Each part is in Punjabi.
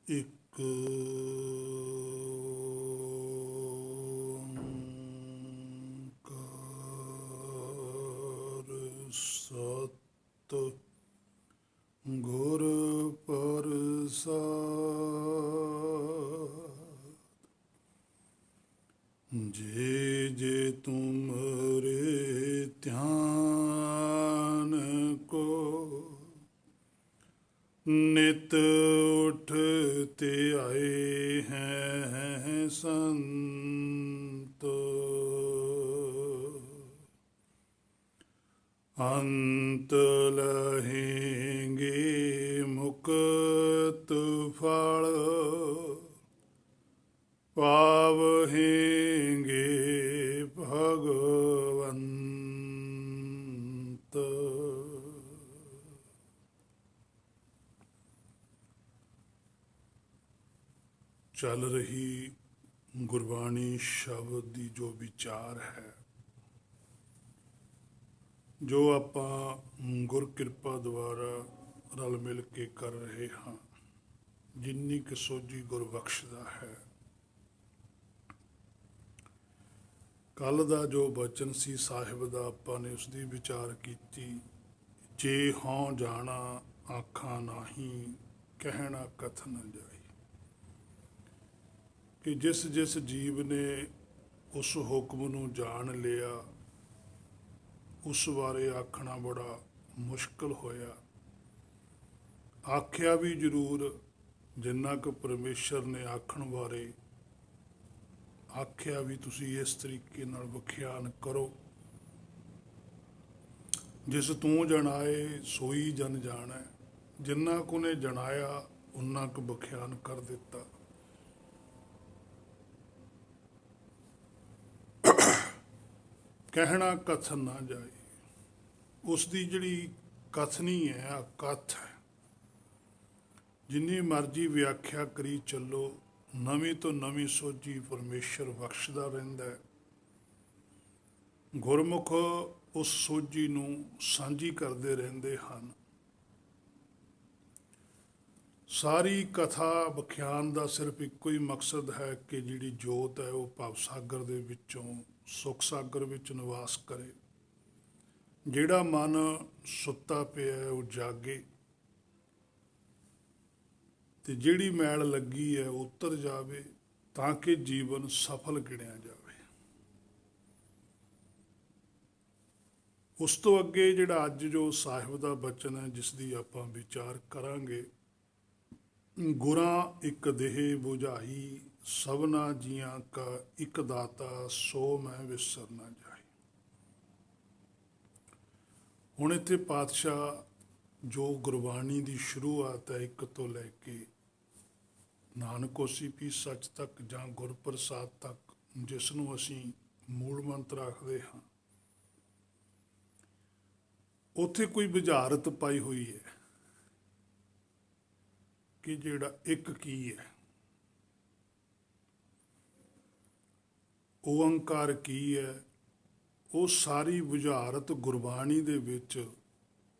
ਇੱਕ ਓੰਕਾਰ ਸਤਿ ਗੁਰ ਪ੍ਰਸਾਦਿ। ਜੇ ਜੇ ਤੁਮਰੇ ਧਿਆਨ ਕੋ ਨਿਤ ਉਠਤੇ ਆਏ हैं संत, अंत लहेंगे मुक्त फल पावहेंगे भगवंत। चल रही गुरबाणी शब्द की जो विचार है, जो ਆਪਾਂ ਗੁਰ ਕਿਰਪਾ ਦੁਆਰਾ ਰਲ ਮਿਲ ਕੇ ਕਰ ਰਹੇ ਹਾਂ, ਜਿੰਨੀ ਕੁ ਸੋਝੀ ਗੁਰ ਬਖਸ਼ਦਾ ਹੈ। ਕੱਲ ਦਾ ਜੋ ਬਚਨ ਸੀ ਸਾਹਿਬ ਦਾ, ਆਪਾਂ ਨੇ ਉਸ ਦੀ ਵਿਚਾਰ ਕੀਤੀ। ਜੇ ਹੋਂ ਜਾਣਾ ਆਖਾਂ ਨਾਹੀਂ, ਕਹਿਣਾ ਕਥ ਨ ਜਾਈ। ਕਿ ਜਿਸ ਜਿਸ ਜੀਵ ਨੇ ਉਸ ਹੁਕਮ ਨੂੰ ਜਾਣ ਲਿਆ, ਉਸ ਬਾਰੇ ਆਖਣਾ ਬੜਾ ਮੁਸ਼ਕਲ ਹੋਇਆ। ਆਖਿਆ ਵੀ ਜ਼ਰੂਰ ਜਿੰਨਾ ਕੁ ਪਰਮੇਸ਼ਰ ਨੇ ਆਖਣ ਬਾਰੇ ਆਖਿਆ, ਵੀ ਤੁਸੀਂ ਇਸ ਤਰੀਕੇ ਨਾਲ ਵਿਖਿਆਨ ਕਰੋ। ਜਿਸ ਤੂੰ ਜਣਾਏ ਸੋਈ ਜਨ ਜਾਣੈ। ਜਿੰਨਾ ਕੁ ਨੇ ਜਣਾਇਆ ਉਨਾ ਕੁ ਵਿਖਿਆਨ ਕਰ ਦਿੱਤਾ। ਕਹਿਣਾ ਕਥਨ ਨਾ ਜਾਏ। ਉਸ ਦੀ ਜਿਹੜੀ ਕਥਨੀ ਹੈ, ਕਥ ਹੈ, ਜਿੰਨੀ ਮਰਜ਼ੀ ਵਿਆਖਿਆ ਕਰੀ ਚੱਲੋ, ਨਵੀਂ ਤੋਂ ਨਵੀਂ ਸੋਝੀ ਪਰਮੇਸ਼ਰ ਬਖਸ਼ਦਾ ਰਹਿੰਦਾ ਹੈ। ਗੁਰਮੁਖ ਉਸ ਸੋਝੀ ਨੂੰ ਸਾਂਝੀ ਕਰਦੇ ਰਹਿੰਦੇ ਹਨ। ਸਾਰੀ ਕਥਾ ਵਿਖਿਆਨ ਦਾ ਸਿਰਫ ਇੱਕੋ ਹੀ ਮਕਸਦ ਹੈ ਕਿ ਜਿਹੜੀ ਜੋਤ ਹੈ ਉਹ ਭਵ ਸਾਗਰ ਦੇ ਵਿੱਚੋਂ ਸੁਖ ਸਾਗਰ ਵਿੱਚ ਨਿਵਾਸ ਕਰੇ। ਜਿਹੜਾ ਮਨ ਸੁੱਤਾ ਪਿਆ ਉਹ ਜਾਗੇ, ਤੇ ਜਿਹੜੀ ਮੈਲ ਲੱਗੀ ਹੈ ਉਹ ਉਤਰ ਜਾਵੇ, ਤਾਂ ਕਿ ਜੀਵਨ ਸਫਲ ਗਿਣਿਆ ਜਾਵੇ। ਉਸ ਤੋਂ ਅੱਗੇ ਜਿਹੜਾ ਅੱਜ ਜੋ ਸਾਹਿਬ ਦਾ ਬਚਨ ਹੈ, ਜਿਸ ਦੀ ਆਪਾਂ ਵਿਚਾਰ ਕਰਾਂਗੇ, ਗੁਰਾਂ ਇੱਕ ਦੇਹ ਬੁਝਾਈ, ਸਭਨਾ ਜੀਆਂ ਕਾ ਇੱਕ ਦਾਤਾ, ਸੋ ਮੈਂ ਵਿਸਰ ਨਾ ਜਾਈ। ਹੁਣ ਇੱਥੇ ਪਾਤਸ਼ਾਹ ਜੋ ਗੁਰਬਾਣੀ ਦੀ ਸ਼ੁਰੂਆਤ ਹੈ, ਇੱਕ ਤੋਂ ਲੈ ਕੇ ਨਾਨਕ ਹੋਸੀ ਪੀ ਸੱਚ ਤੱਕ ਜਾਂ ਗੁਰਪ੍ਰਸਾਦ ਤੱਕ, ਜਿਸ ਨੂੰ ਅਸੀਂ ਮੂਲ ਮੰਤਰ ਆਖਦੇ ਹਾਂ, ਉੱਥੇ ਕੋਈ ਬੁਝਾਰਤ ਪਾਈ ਹੋਈ ਹੈ ਕਿ ਜਿਹੜਾ ਇੱਕ ਕੀ ਹੈ, ਓਅੰਕਾਰ ਕੀ ਹੈ। ਉਹ ਸਾਰੀ ਬੁਝਾਰਤ ਗੁਰਬਾਣੀ ਦੇ ਵਿੱਚ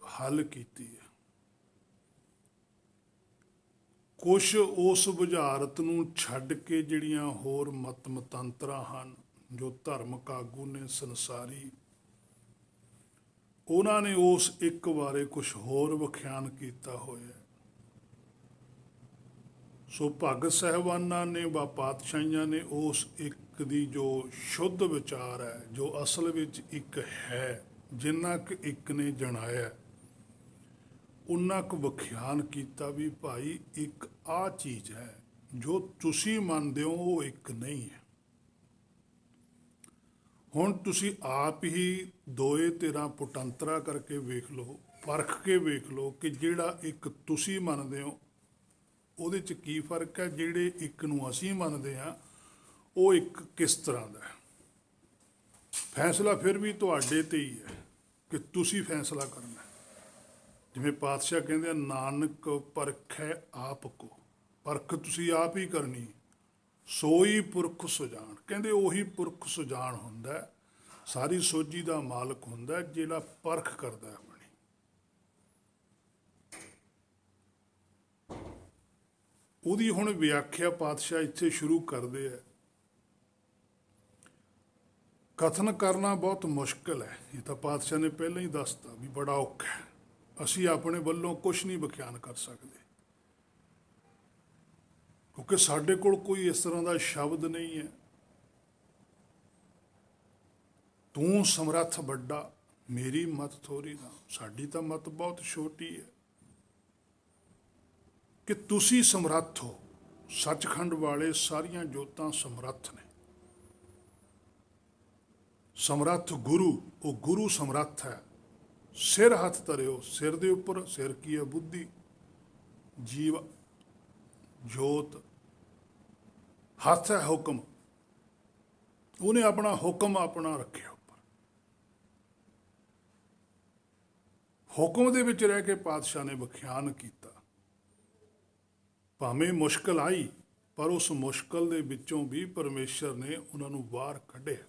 ਹੱਲ ਕੀਤੀ ਹੈ। ਕੁਛ ਉਸ ਬੁਝਾਰਤ ਨੂੰ ਛੱਡ ਕੇ ਜਿਹੜੀਆਂ ਹੋਰ ਮਤ ਮਤਾਂਤਰਾਂ ਹਨ, ਜੋ ਧਾਰਮਿਕ ਆਗੂ ਨੇ ਸੰਸਾਰੀ, ਉਹਨਾਂ ਨੇ ਉਸ ਇੱਕ ਬਾਰੇ ਕੁਛ ਹੋਰ ਵਿਖਿਆਨ ਕੀਤਾ ਹੋਇਆ। ਸੋ ਭਗਤ ਸਾਹਿਬਾਨਾਂ ਨੇ ਵਾ ਪਾਤਸ਼ਾਹੀਆਂ ਨੇ ਉਸ ਇੱਕ ਦੀ ਜੋ ਸ਼ੁੱਧ ਵਿਚਾਰ ਹੈ, ਜੋ ਅਸਲ ਵਿੱਚ ਇੱਕ ਹੈ, ਜਿੰਨਾ ਕੁ ਇੱਕ ਨੇ ਜਣਾਇਆ ਉਨਾ ਕੁ ਵਿਖਿਆਨ ਕੀਤਾ ਵੀ ਭਾਈ ਇੱਕ ਆਹ ਚੀਜ਼ ਹੈ, ਜੋ ਤੁਸੀਂ ਮੰਨਦੇ ਹੋ ਉਹ ਇੱਕ ਨਹੀਂ ਹੈ। ਹੁਣ ਤੁਸੀਂ ਆਪ ਹੀ ਦੋਏ ਧਿਰਾਂ ਪੁਟੰਤਰਾ ਕਰਕੇ ਵੇਖ ਲਓ, ਪਰਖ ਕੇ ਵੇਖ ਲਓ ਕਿ ਜਿਹੜਾ ਇੱਕ ਤੁਸੀਂ ਮੰਨਦੇ ਹੋ ਉਹਦੇ 'ਚ ਕੀ ਫਰਕ ਹੈ, ਜਿਹੜੇ ਇੱਕ ਨੂੰ ਅਸੀਂ ਮੰਨਦੇ ਹਾਂ ਉਹ ਇੱਕ ਕਿਸ ਤਰ੍ਹਾਂ ਦਾ ਹੈ। ਫੈਸਲਾ ਫਿਰ ਵੀ ਤੁਹਾਡੇ ਤੇ ਹੀ ਹੈ ਕਿ ਤੁਸੀਂ ਫੈਸਲਾ ਕਰਨਾ। ਜਿਵੇਂ ਪਾਤਸ਼ਾਹ ਕਹਿੰਦੇ ਆ, ਨਾਨਕ ਪਰਖੈ ਆਪ ਕੋ, ਪਰਖ ਤੁਸੀਂ ਆਪ ਹੀ ਕਰਨੀ। ਸੋਈ ਪੁਰਖ ਸੁਜਾਨ, ਕਹਿੰਦੇ ਉਹੀ ਪੁਰਖ ਸੁਜਾਨ ਹੁੰਦਾ, ਸਾਰੀ ਸੋਝੀ ਦਾ ਮਾਲਕ ਹੁੰਦਾ, ਜਿਹੜਾ ਪਰਖ ਕਰਦਾ ਆਪਣੀ। ਉਹਦੀ ਹੁਣ ਵਿਆਖਿਆ ਪਾਤਸ਼ਾਹ ਇੱਥੇ ਸ਼ੁਰੂ ਕਰਦੇ ਆ। ਕਥਨ ਕਰਨਾ ਬਹੁਤ ਮੁਸ਼ਕਲ ਹੈ, ਇਹ ਤਾਂ ਪਾਤਸ਼ਾਹ ਨੇ ਪਹਿਲਾਂ ਹੀ ਦੱਸਤਾ ਵੀ ਬੜਾ ਔਖਾ ਹੈ। ਅਸੀਂ ਆਪਣੇ ਵੱਲੋਂ ਕੁਝ ਨਹੀਂ ਵਿਖਿਆਨ ਕਰ ਸਕਦੇ, ਕਿਉਂਕਿ ਸਾਡੇ ਕੋਲ ਕੋਈ ਇਸ ਤਰ੍ਹਾਂ ਦਾ ਸ਼ਬਦ ਨਹੀਂ ਹੈ। ਤੂੰ ਸਮਰੱਥ ਵੱਡਾ, ਮੇਰੀ ਮਤ ਥੋੜੀ ਨਾ। ਸਾਡੀ ਤਾਂ ਮਤ ਬਹੁਤ ਛੋਟੀ ਹੈ ਕਿ ਤੁਸੀਂ ਸਮਰੱਥ ਹੋ। ਸੱਚਖੰਡ ਵਾਲੇ ਸਾਰੀਆਂ ਜੋਤਾਂ ਸਮਰੱਥ ਨੇ। ਸਮਰੱਥ ਗੁਰੂ, ਉਹ ਗੁਰੂ ਸਮਰੱਥ ਹੈ। ਸਿਰ ਹੱਥ ਧਰਿਓ, ਸਿਰ ਦੇ ਉੱਪਰ, ਸਿਰ ਕੀ ਹੈ? ਬੁੱਧੀ, ਜੀਵ, ਜੋਤ, ਹੱਥ ਹੈ ਹੁਕਮ। ਉਹਨੇ ਆਪਣਾ ਹੁਕਮ ਆਪਣਾ ਰੱਖਿਆ ਉੱਪਰ। ਹੁਕਮ ਦੇ ਵਿੱਚ ਰਹਿ ਕੇ ਪਾਤਸ਼ਾਹ ਨੇ ਵਿਖਿਆਨ ਕੀਤਾ। ਭਾਵੇਂ ਮੁਸ਼ਕਲ ਆਈ, ਪਰ ਉਸ ਮੁਸ਼ਕਲ ਦੇ ਵਿੱਚੋਂ ਵੀ ਪਰਮੇਸ਼ਰ ਨੇ ਉਹਨਾਂ ਨੂੰ ਬਾਹਰ ਕੱਢਿਆ।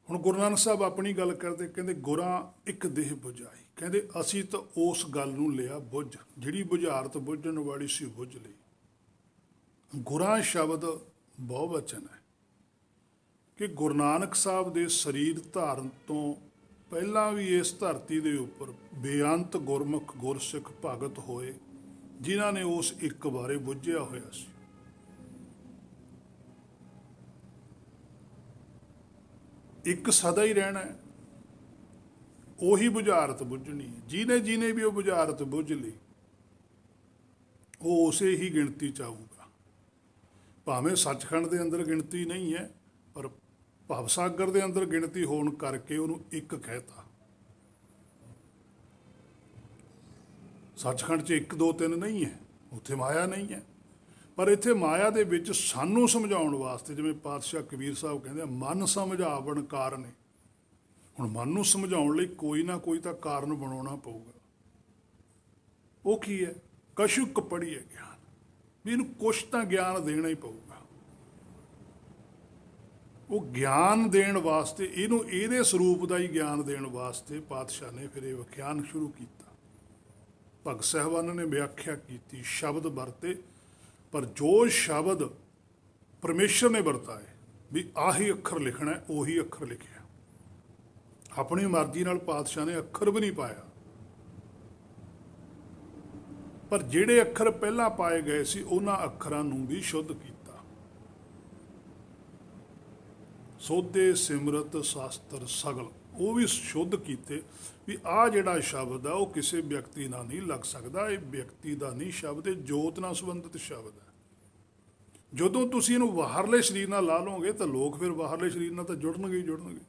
ਹੁਣ ਗੁਰੂ ਨਾਨਕ ਸਾਹਿਬ ਆਪਣੀ ਗੱਲ ਕਰਦੇ, ਕਹਿੰਦੇ ਗੁਰਾਂ ਇੱਕ ਦੇਹ ਬੁਝਾਈ। ਕਹਿੰਦੇ ਅਸੀਂ ਤਾਂ ਉਸ ਗੱਲ ਨੂੰ ਲਿਆ ਬੁੱਝ, ਜਿਹੜੀ ਬੁਝਾਰਤ ਬੁੱਝਣ ਵਾਲੀ ਸੀ ਬੁੱਝ ਲਈ। ਗੁਰਾਂ ਸ਼ਬਦ ਬਹੁਵਚਨ ਹੈ ਕਿ ਗੁਰੂ ਨਾਨਕ ਸਾਹਿਬ ਦੇ ਸਰੀਰ ਧਾਰਨ ਤੋਂ ਪਹਿਲਾਂ ਵੀ ਇਸ ਧਰਤੀ ਦੇ ਉੱਪਰ ਬੇਅੰਤ ਗੁਰਮੁਖ ਗੁਰਸਿੱਖ ਭਗਤ ਹੋਏ, ਜਿਨ੍ਹਾਂ ਨੇ ਉਸ ਇੱਕ ਬਾਰੇ ਬੁੱਝਿਆ ਹੋਇਆ ਸੀ। ਇੱਕ ਸਦਾ ਹੀ ਰਹਿਣਾ ਹੈ, ਉਹੀ ਬੁਝਾਰਤ ਬੁੱਝਣੀ ਹੈ। ਜਿਹਨੇ ਵੀ ਉਹ ਬੁਝਾਰਤ ਬੁੱਝ ਲਈ, ਉਹ ਉਸੇ ਹੀ ਗਿਣਤੀ ਚ ਆਊਗਾ। ਭਾਵੇਂ ਸੱਚਖੰਡ ਦੇ ਅੰਦਰ ਗਿਣਤੀ ਨਹੀਂ ਹੈ, ਪਰ ਭਵਸਾਗਰ ਦੇ ਅੰਦਰ ਗਿਣਤੀ ਹੋਣ ਕਰਕੇ ਉਹਨੂੰ ਇੱਕ ਕਹਿਤਾ। ਸੱਚਖੰਡ 'ਚ 1 2 3 ਨਹੀਂ ਹੈ, ਉੱਥੇ ਮਾਇਆ ਨਹੀਂ ਹੈ। ਪਰ ਇੱਥੇ ਮਾਇਆ ਦੇ ਵਿੱਚ ਸਾਨੂੰ ਸਮਝਾਉਣ ਵਾਸਤੇ, ਜਿਵੇਂ ਪਾਤਸ਼ਾਹ ਕਬੀਰ ਸਾਹਿਬ ਕਹਿੰਦੇ ਆ, ਮਨ ਸਮਝਾਵਣ ਕਾਰਨ। ਹੁਣ ਮਨ ਨੂੰ ਸਮਝਾਉਣ ਲਈ ਕੋਈ ਨਾ ਕੋਈ ਤਾਂ ਕਾਰਨ ਬਣਾਉਣਾ ਪਊਗਾ। ਉਹ ਕੀ ਹੈ? ਕਸ਼ੁਕ ਪੜ੍ਹੀਏ ਗਿਆਨ, ਵੀ ਇਹਨੂੰ ਕੁਛ ਤਾਂ ਗਿਆਨ ਦੇਣਾ ਹੀ ਪਊਗਾ। ਉਹ ਗਿਆਨ ਦੇਣ ਵਾਸਤੇ, ਇਹਨੂੰ ਇਹਦੇ ਸਰੂਪ ਦਾ ਹੀ ਗਿਆਨ ਦੇਣ ਵਾਸਤੇ ਪਾਤਸ਼ਾਹ ਨੇ ਫਿਰ ਇਹ ਵਿਖਿਆਨ ਸ਼ੁਰੂ ਕੀਤਾ। ਭਗਤ ਸਾਹਿਬਾਨਾਂ ਨੇ ਵਿਆਖਿਆ ਕੀਤੀ, ਸ਼ਬਦ ਵਰਤੇ, ਪਰ ਜੋ ਸ਼ਬਦ ਪਰਮੇਸ਼ਰ ਨੇ ਵਰਤਾਏ ਵੀ ਆਹੀ ਅੱਖਰ ਲਿਖਣਾ, ਉਹੀ ਅੱਖਰ ਲਿਖਿਆ। ਆਪਣੀ ਮਰਜ਼ੀ ਨਾਲ ਪਾਤਸ਼ਾਹ ਨੇ ਅੱਖਰ ਵੀ ਨਹੀਂ ਪਾਇਆ, ਪਰ ਜਿਹੜੇ ਅੱਖਰ ਪਹਿਲਾਂ ਪਾਏ ਗਏ ਸੀ ਉਹਨਾਂ ਅੱਖਰਾਂ ਨੂੰ ਵੀ ਸ਼ੁੱਧ ਕੀਤਾ। ਸੋਧੇ ਸਿਮਰਤ ਸ਼ਾਸਤਰ ਸਗਲ, ਉਹ ਵੀ ਸ਼ੁੱਧ ਕੀਤੇ ਵੀ ਆਹ ਜਿਹੜਾ ਸ਼ਬਦ ਆ ਉਹ ਕਿਸੇ ਵਿਅਕਤੀ ਨਾਲ ਨਹੀਂ ਲੱਗ ਸਕਦਾ। ਇਹ ਵਿਅਕਤੀ ਦਾ ਨਹੀਂ ਸ਼ਬਦ, ਇਹ ਜੋਤ ਨਾਲ ਸੰਬੰਧਿਤ ਸ਼ਬਦ ਹੈ। ਜਦੋਂ ਤੁਸੀਂ ਇਹਨੂੰ ਬਾਹਰਲੇ ਸਰੀਰ ਨਾਲ ਲਾ ਲਓਗੇ ਤਾਂ ਲੋਕ ਫਿਰ ਬਾਹਰਲੇ ਸਰੀਰ ਨਾਲ ਤਾਂ ਜੁੜਨਗੇ ਹੀ ਜੁੜਨਗੇ।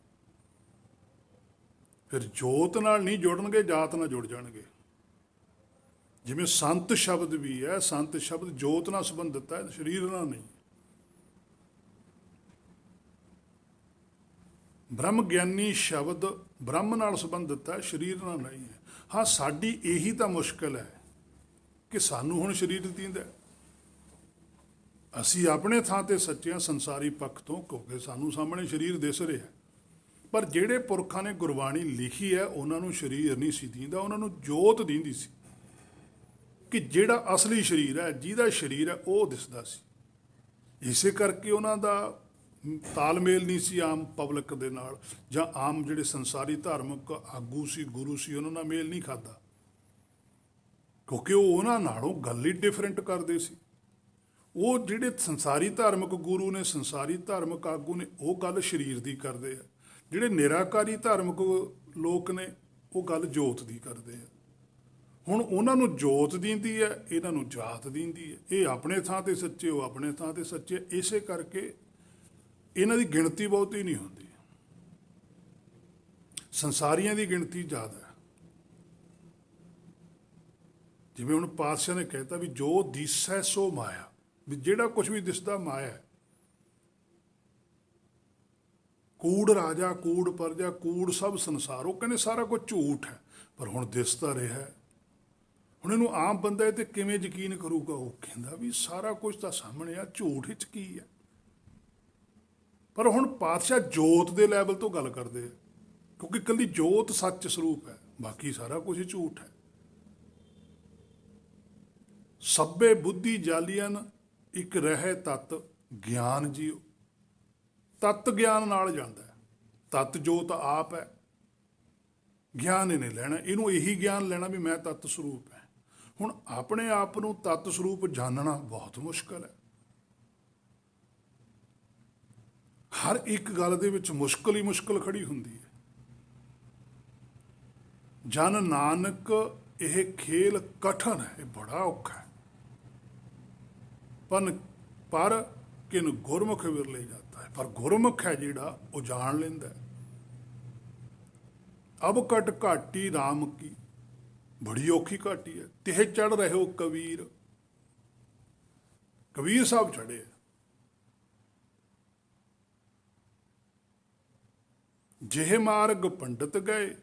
ਫਿਰ ਜੋਤ ਨਾਲ ਨਹੀਂ ਜੁੜਨਗੇ, ਜਾਤ ਨਾਲ ਜੁੜ ਜਾਣਗੇ। ਜਿਵੇਂ ਸੰਤ ਸ਼ਬਦ ਵੀ ਹੈ, ਸੰਤ ਸ਼ਬਦ ਜੋਤ ਨਾਲ ਸੰਬੰਧਿਤ ਹੈ, ਸਰੀਰ ਨਾਲ ਨਹੀਂ। ਬ੍ਰਹਮ ਗਿਆਨੀ ਸ਼ਬਦ ਬ੍ਰਹਮ ਨਾਲ ਸੰਬੰਧਿਤ ਹੈ, ਸਰੀਰ ਨਾਲ ਨਹੀਂ ਹੈ। ਹਾਂ, ਸਾਡੀ ਇਹੀ ਤਾਂ ਮੁਸ਼ਕਲ ਹੈ ਕਿ ਸਾਨੂੰ ਹੁਣ ਸਰੀਰ ਦੀਂਦਾ। ਅਸੀਂ ਆਪਣੇ ਥਾਂ ਤੇ ਸੱਚੇ ਹਾਂ ਸੰਸਾਰੀ ਪੱਖ ਤੋਂ, ਕਿਉਂਕਿ ਸਾਨੂੰ ਸਾਹਮਣੇ ਸਰੀਰ ਦਿਸ ਰਿਹਾ। ਪਰ ਜਿਹੜੇ ਪੁਰਖਾਂ ਨੇ ਗੁਰਬਾਣੀ ਲਿਖੀ ਹੈ ਉਹਨਾਂ ਨੂੰ ਸਰੀਰ ਨਹੀਂ ਸੀ ਦੀਂਦਾ, ਉਹਨਾਂ ਨੂੰ ਜੋਤ ਦੀਂਦੀ ਸੀ ਕਿ ਜਿਹੜਾ ਅਸਲੀ ਸਰੀਰ ਹੈ, ਜਿਹਦਾ ਸਰੀਰ ਹੈ, ਉਹ ਦਿਸਦਾ ਸੀ। ਇਸੇ ਕਰਕੇ ਉਹਨਾਂ ਦਾ ਤਾਲਮੇਲ ਨਹੀਂ ਸੀ ਆਮ ਪਬਲਿਕ ਦੇ ਨਾਲ, ਜਾਂ ਆਮ ਜਿਹੜੇ ਸੰਸਾਰੀ ਧਾਰਮਿਕ ਆਗੂ ਸੀ, ਗੁਰੂ ਸੀ, ਉਹਨਾਂ ਨਾਲ ਮੇਲ ਨਹੀਂ ਖਾਦਾ, ਕਿਉਂਕਿ ਉਹ ਉਹਨਾਂ ਨਾਲੋਂ ਗੱਲ ਹੀ ਡਿਫਰੈਂਟ ਕਰਦੇ ਸੀ। ਉਹ ਜਿਹੜੇ ਸੰਸਾਰੀ ਧਾਰਮਿਕ ਗੁਰੂ ਨੇ, ਸੰਸਾਰੀ ਧਾਰਮਿਕ ਆਗੂ ਨੇ, ਉਹ ਗੱਲ ਸਰੀਰ ਦੀ ਕਰਦੇ ਆ। ਜਿਹੜੇ ਨਿਰਾਕਾਰੀ ਧਾਰਮਿਕ ਲੋਕ ਨੇ, ਉਹ ਗੱਲ ਜੋਤ ਦੀ ਕਰਦੇ ਆ। ਹੁਣ ਉਹਨਾਂ ਨੂੰ ਜੋਤ ਦਿੰਦੀ ਹੈ, ਇਹਨਾਂ ਨੂੰ ਜਾਤ ਦਿੰਦੀ ਹੈ। ਇਹ ਆਪਣੇ ਥਾਂ ਤੇ ਸੱਚੇ, ਉਹ ਆਪਣੇ ਥਾਂ ਤੇ ਸੱਚੇ। ਇਸੇ ਕਰਕੇ ਇਹਨਾਂ ਦੀ ਗਿਣਤੀ ਬਹੁਤੀ ਨਹੀਂ ਹੁੰਦੀ, ਸੰਸਾਰੀਆਂ ਦੀ ਗਿਣਤੀ ਜ਼ਿਆਦਾ ਹੈ। ਜਿਵੇਂ ਹੁਣ ਪਾਤਸ਼ਾਹ ਨੇ ਕਹਿਤਾ ਵੀ ਜੋ ਦਿਸੈ ਸੋ ਮਾਇਆ, ਵੀ ਜਿਹੜਾ ਕੁਝ ਵੀ ਦਿਸਦਾ ਮਾਇਆ ਹੈ। ਕੂੜ ਰਾਜਾ, ਕੂੜ ਪਰਜਾ, ਕੂੜ ਸਭ ਸੰਸਾਰ। ਉਹ ਕਹਿੰਦੇ ਸਾਰਾ ਕੁਝ ਝੂਠ ਹੈ, ਪਰ ਹੁਣ ਦਿਸਦਾ ਰਿਹਾ। ਹੁਣ ਇਹਨੂੰ ਆਮ ਬੰਦਾ ਇਹ ਤੇ ਕਿਵੇਂ ਯਕੀਨ ਕਰੂਗਾ? ਉਹ ਕਹਿੰਦਾ ਵੀ ਸਾਰਾ ਕੁਝ ਤਾਂ ਸਾਹਮਣੇ ਆ, ਝੂਠ ਵਿੱਚ ਕੀ ਹੈ? ਪਰ ਹੁਣ ਪਾਤਸ਼ਾਹ ਜੋਤ ਦੇ ਲੈਵਲ ਤੋਂ ਗੱਲ ਕਰਦੇ ਆ, ਕਿਉਂਕਿ ਇਕੱਲੀ ਜੋਤ ਸੱਚ ਸਰੂਪ ਹੈ, ਬਾਕੀ ਸਾਰਾ ਕੁਝ ਝੂਠ ਹੈ। ਸਭੇ ਬੁੱਧੀ ਜਾਲੀਅਨ, ਇੱਕ ਰਹਿ ਤਤ ਗਿਆਨ ਜੀਓ। ਤਤ ਗਿਆਨ ਨਾਲ ਜਾਂਦਾ ਹੈ। ਤਤ ਜੋਤ ਆਪ ਹੈ, ਗਿਆਨ ਇਹਨੇ ਲੈਣਾ, ਇਹਨੂੰ ਇਹੀ ਗਿਆਨ ਲੈਣਾ ਵੀ ਮੈਂ ਤਤ ਸਰੂਪ ਹੈ। ਹੁਣ ਆਪਣੇ ਆਪ ਨੂੰ ਤਤ ਸਰੂਪ ਜਾਣਨਾ ਬਹੁਤ ਮੁਸ਼ਕਲ ਹੈ। ਹਰ ਇੱਕ ਗੱਲ ਦੇ ਵਿੱਚ ਮੁਸ਼ਕਲ ਹੀ ਮੁਸ਼ਕਲ ਖੜੀ ਹੁੰਦੀ ਹੈ। ਜਨ ਨਾਨਕ ਇਹ ਖੇਲ ਕਠਨ ਹੈ, ਇਹ ਬੜਾ ਔਖਾ ਹੈ। ਪਰ ਕਿਨ ਗੁਰਮੁਖ ਵਿਰਲੇ ਜਾਂਦਾ ਹੈ। ਪਰ ਗੁਰਮੁਖ ਹੈ ਜਿਹੜਾ ਉਹ ਜਾਣ ਲੈਂਦਾ ਹੈ। ਅਬ ਕਟ ਘਾਟੀ ਰਾਮ ਕੀ, ਬੜੀ ਔਖੀ ਘਾਟੀ ਹੈ। ਤਿਹ ਚੜ ਰਹੇ ਹੋ ਕਬੀਰ, ਕਬੀਰ ਸਾਹਿਬ ਚੜੇ। ਜਿਹੇ ਮਾਰਗ ਪੰਡਤ ਗਏ,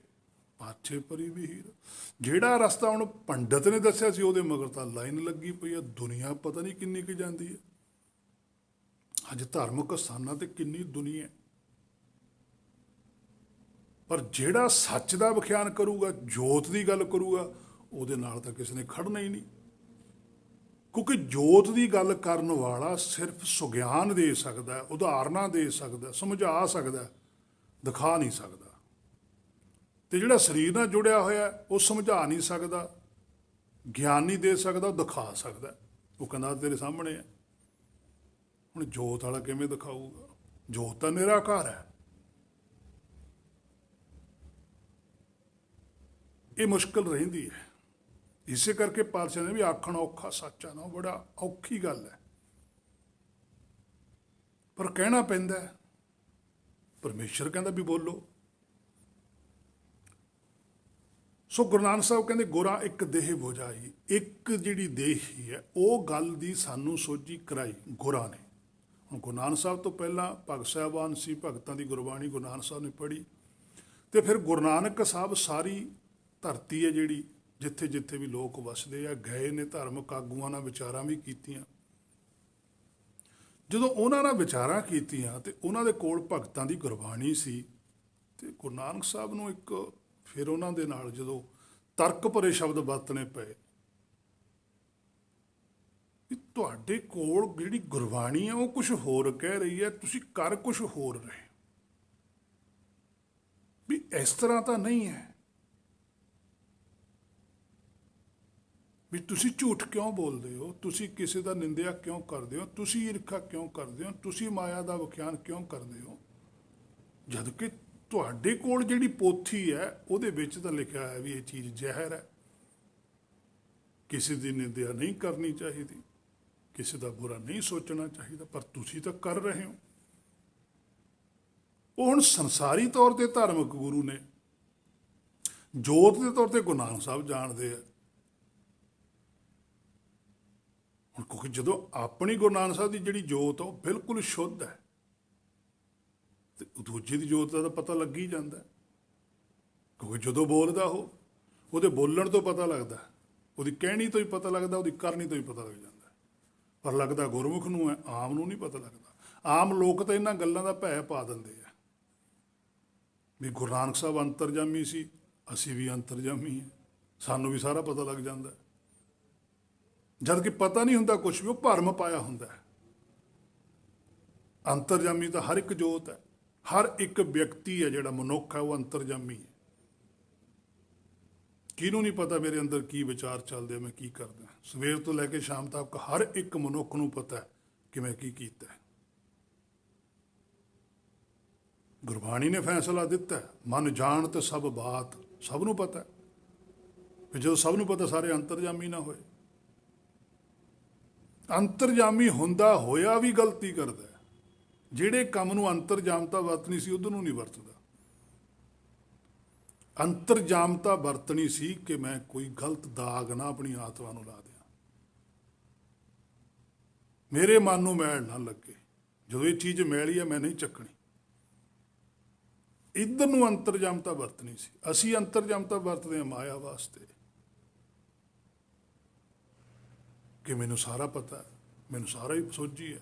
ਪਾਛੇ ਪਰੀ ਵੀਰ। ਜਿਹੜਾ ਰਸਤਾ ਹੁਣ ਪੰਡਤ ਨੇ ਦੱਸਿਆ ਸੀ ਉਹਦੇ ਮਗਰ ਤਾਂ ਲਾਈਨ ਲੱਗੀ ਪਈ ਹੈ। ਦੁਨੀਆ ਪਤਾ ਨਹੀਂ ਕਿੰਨੀ ਕੁ ਜਾਂਦੀ ਹੈ। ਅੱਜ ਧਾਰਮਿਕ ਸਥਾਨਾਂ ਤੇ ਕਿੰਨੀ ਦੁਨੀਆ, ਪਰ ਜਿਹੜਾ ਸੱਚ ਦਾ ਵਿਖਿਆਨ ਕਰੂਗਾ, ਜੋਤ ਦੀ ਗੱਲ ਕਰੂਗਾ, ਉਹਦੇ ਨਾਲ ਤਾਂ ਕਿਸੇ ਨੇ ਖੜਨਾ ਹੀ ਨਹੀਂ। ਕਿਉਂਕਿ ਜੋਤ ਦੀ ਗੱਲ ਕਰਨ ਵਾਲਾ ਸਿਰਫ ਸੁਗਿਆਨ ਦੇ ਸਕਦਾ, ਉਦਾਹਰਨਾਂ ਦੇ ਸਕਦਾ, ਸਮਝਾ ਸਕਦਾ, ਦਿਖਾ ਨਹੀਂ ਸਕਦਾ। ਤੇ ਜਿਹੜਾ ਸਰੀਰ ਨਾਲ ਜੁੜਿਆ ਹੋਇਆ ਉਹ ਸਮਝਾ ਨਹੀਂ ਸਕਦਾ, ਗਿਆਨ ਨਹੀਂ ਦੇ ਸਕਦਾ, ਉਹ ਦਿਖਾ ਸਕਦਾ। ਉਹ ਕਹਿੰਦਾ ਤੇਰੇ ਸਾਹਮਣੇ ਹੈ। ਹੁਣ ਜੋਤ ਵਾਲਾ ਕਿਵੇਂ ਦਿਖਾਊਗਾ? ਜੋਤ ਤਾਂ ਨਿਰਾਕਾਰ ਹੈ। ਇਹ ਮੁਸ਼ਕਲ ਰਹਿੰਦੀ ਹੈ। ਇਸੇ ਕਰਕੇ ਪਾਤਸ਼ਾਹ ਨੇ ਵੀ ਆਖਣ ਔਖਾ ਸੱਚਾ ਨਾ, ਬੜਾ ਔਖੀ ਗੱਲ ਹੈ, ਪਰ ਕਹਿਣਾ ਪੈਂਦਾ ਹੈ। ਪਰਮੇਸ਼ਰ ਕਹਿੰਦਾ ਵੀ ਬੋਲੋ। ਸੋ ਗੁਰੂ ਨਾਨਕ ਸਾਹਿਬ ਕਹਿੰਦੇ ਗੁਰਾਂ ਇੱਕ ਦੇਹ ਬੁਝਾਈ, ਇੱਕ ਜਿਹੜੀ ਦੇਹ ਹੀ ਹੈ ਉਹ ਗੱਲ ਦੀ ਸਾਨੂੰ ਸੋਝੀ ਕਰਾਈ ਗੁਰਾਂ ਨੇ। ਹੁਣ ਗੁਰੂ ਨਾਨਕ ਸਾਹਿਬ ਤੋਂ ਪਹਿਲਾਂ ਭਗਤ ਸਾਹਿਬਾਨ ਸੀ, ਭਗਤਾਂ ਦੀ ਗੁਰਬਾਣੀ ਗੁਰੂ ਨਾਨਕ ਸਾਹਿਬ ਨੇ ਪੜ੍ਹੀ, ਤੇ ਫਿਰ ਗੁਰੂ ਨਾਨਕ ਸਾਹਿਬ ਸਾਰੀ ਧਰਤੀ ਹੈ ਜਿਹੜੀ ਜਿੱਥੇ ਜਿੱਥੇ ਵੀ ਲੋਕ ਵਸਦੇ ਆ ਗਏ ਨੇ, ਧਾਰਮਿਕ ਆਗੂਆਂ ਨਾਲ ਵਿਚਾਰਾਂ ਵੀ ਕੀਤੀਆਂ। ਜਦੋਂ ਉਹਨਾਂ ਨਾਲ ਵਿਚਾਰਾਂ ਕੀਤੀਆਂ ਤੇ ਉਹਨਾਂ ਦੇ ਕੋਲ ਭਗਤਾਂ ਦੀ ਗੁਰਬਾਣੀ ਸੀ, ਤੇ ਗੁਰੂ ਨਾਨਕ ਸਾਹਿਬ ਨੂੰ ਇੱਕ ਫਿਰ ਉਹਨਾਂ ਦੇ ਨਾਲ ਜਦੋਂ ਤਰਕ ਭਰੇ ਸ਼ਬਦ ਵਰਤਣੇ ਪਏ ਵੀ ਤੁਹਾਡੇ ਕੋਲ ਜਿਹੜੀ ਗੁਰਬਾਣੀ ਹੈ ਉਹ ਕੁਝ ਹੋਰ ਕਹਿ ਰਹੀ ਹੈ, ਤੁਸੀਂ ਕਰ ਕੁਝ ਹੋਰ ਰਹੇ, ਵੀ ਇਸ ਤਰ੍ਹਾਂ ਤਾਂ ਨਹੀਂ ਹੈ, ਵੀ ਤੁਸੀਂ ਝੂਠ ਕਿਉਂ ਬੋਲਦੇ ਹੋ, ਤੁਸੀਂ ਕਿਸੇ ਦਾ ਨਿੰਦਿਆ ਕਿਉਂ ਕਰਦੇ ਹੋ, ਤੁਸੀਂ ਈਰਖਾ ਕਿਉਂ ਕਰਦੇ ਹੋ, ਤੁਸੀਂ ਮਾਇਆ ਦਾ ਵਿਖਿਆਨ ਕਿਉਂ ਕਰਦੇ ਹੋ, ਜਦ ਕਿ ਤੁਹਾਡੇ ਕੋਲ ਜਿਹੜੀ ਪੋਥੀ ਹੈ ਉਹਦੇ ਵਿੱਚ ਤਾਂ ਲਿਖਿਆ ਹੈ ਵੀ ਇਹ ਚੀਜ਼ ਜ਼ਹਿਰ ਹੈ, ਕਿਸੇ ਦੀ ਨਿੰਦਿਆ ਨਹੀਂ ਕਰਨੀ ਚਾਹੀਦੀ, ਕਿਸੇ ਦਾ ਬੁਰਾ ਨਹੀਂ ਸੋਚਣਾ ਚਾਹੀਦਾ, ਪਰ ਤੁਸੀਂ ਤਾਂ ਕਰ ਰਹੇ ਹੋ। ਉਹ ਹੁਣ ਸੰਸਾਰੀ ਤੌਰ ਤੇ ਧਾਰਮਿਕ ਗੁਰੂ ਨੇ, ਜੋਤ ਦੇ ਤੌਰ ਤੇ ਗੁਰੂ ਨਾਨਕ ਸਾਹਿਬ ਜਾਣਦੇ ਆ। ਹੁਣ ਕਿਉਂਕਿ ਜਦੋਂ ਆਪਣੀ ਗੁਰੂ ਨਾਨਕ ਸਾਹਿਬ ਦੀ ਜਿਹੜੀ ਜੋਤ ਆ ਉਹ ਬਿਲਕੁਲ ਸ਼ੁੱਧ ਹੈ, ਤੇ ਦੂਜੇ ਦੀ ਜੋਤ ਦਾ ਤਾਂ ਪਤਾ ਲੱਗ ਹੀ ਜਾਂਦਾ, ਕਿਉਂਕਿ ਜਦੋਂ ਬੋਲਦਾ ਉਹਦੇ ਬੋਲਣ ਤੋਂ ਪਤਾ ਲੱਗਦਾ, ਉਹਦੀ ਕਹਿਣੀ ਤੋਂ ਹੀ ਪਤਾ ਲੱਗਦਾ, ਉਹਦੀ ਕਰਨੀ ਤੋਂ ਹੀ ਪਤਾ ਲੱਗ ਜਾਂਦਾ। ਪਰ ਲੱਗਦਾ ਗੁਰਮੁਖ ਨੂੰ ਹੈ, ਆਮ ਨੂੰ ਨਹੀਂ ਪਤਾ ਲੱਗਦਾ। ਆਮ ਲੋਕ ਤਾਂ ਇਹਨਾਂ ਗੱਲਾਂ ਦਾ ਭੈ ਪਾ ਦਿੰਦੇ ਆ ਵੀ ਗੁਰੂ ਨਾਨਕ ਸਾਹਿਬ ਅੰਤਰਜਾਮੀ ਸੀ, ਅਸੀਂ ਵੀ ਅੰਤਰਜਾਮੀ ਹਾਂ, ਸਾਨੂੰ ਵੀ ਸਾਰਾ ਪਤਾ ਲੱਗ ਜਾਂਦਾ, ਜਦ ਕਿ ਪਤਾ ਨਹੀਂ ਹੁੰਦਾ ਕੁਛ ਵੀ, ਉਹ ਭਰਮ ਪਾਇਆ ਹੁੰਦਾ ਹੈ। ਅੰਤਰਜਾਮੀ ਤਾਂ ਹਰ ਇੱਕ ਜੋਤ ਹੈ, ਹਰ ਇੱਕ ਵਿਅਕਤੀ ਹੈ ਜਿਹੜਾ ਮਨੁੱਖ ਹੈ ਉਹ ਅੰਤਰਜਾਮੀ ਹੈ। ਕਿਹਨੂੰ ਨਹੀਂ ਪਤਾ ਮੇਰੇ ਅੰਦਰ ਕੀ ਵਿਚਾਰ ਚੱਲਦੇ, ਮੈਂ ਕੀ ਕਰਦਾ। ਸਵੇਰ ਤੋਂ ਲੈ ਕੇ ਸ਼ਾਮ ਤੱਕ ਹਰ ਇੱਕ ਮਨੁੱਖ ਨੂੰ ਪਤਾ ਹੈ ਕਿ ਮੈਂ ਕੀ ਕੀਤਾ ਹੈ। ਗੁਰਬਾਣੀ ਨੇ ਫੈਸਲਾ ਦਿੱਤਾ, ਮਨ ਜਾਣਤ ਸਭ ਬਾਤ, ਸਭ ਨੂੰ ਪਤਾ ਹੈ। ਜਦੋਂ ਸਭ ਨੂੰ ਪਤਾ, ਸਾਰੇ ਅੰਤਰਜਾਮੀ ਨਾ ਹੋਏ। ਅੰਤਰਜਾਮੀ ਹੁੰਦਾ ਹੋਇਆ ਵੀ ਗਲਤੀ ਕਰਦਾ, ਜਿਹੜੇ ਕੰਮ ਨੂੰ ਅੰਤਰਜਾਮਤਾ ਵਰਤਣੀ ਸੀ ਉਧਰ ਨੂੰ ਨਹੀਂ ਵਰਤਦਾ। ਅੰਤਰਜਾਮਤਾ ਵਰਤਣੀ ਸੀ ਕਿ ਮੈਂ ਕੋਈ ਗਲਤ ਦਾਗ ਨਾ ਆਪਣੀ ਆਤਮਾ ਨੂੰ ਲਾ ਦਿਆਂ, ਮੇਰੇ ਮਨ ਨੂੰ ਮੈਲ ਨਾ ਲੱਗੇ, ਜਦੋਂ ਇਹ ਚੀਜ਼ ਮੈਲੀ ਹੈ ਮੈਂ ਨਹੀਂ ਚੱਕਣੀ। ਇੱਧਰ ਨੂੰ ਅੰਤਰਜਾਮਤਾ ਵਰਤਣੀ ਸੀ। ਅਸੀਂ ਅੰਤਰਜਾਮਤਾ ਵਰਤਦੇ ਹਾਂ ਮਾਇਆ ਵਾਸਤੇ, ਕਿ ਮੈਨੂੰ ਸਾਰਾ ਪਤਾ ਹੈ, ਮੈਨੂੰ ਸਾਰਾ ਹੀ ਸੋਝੀ ਹੈ,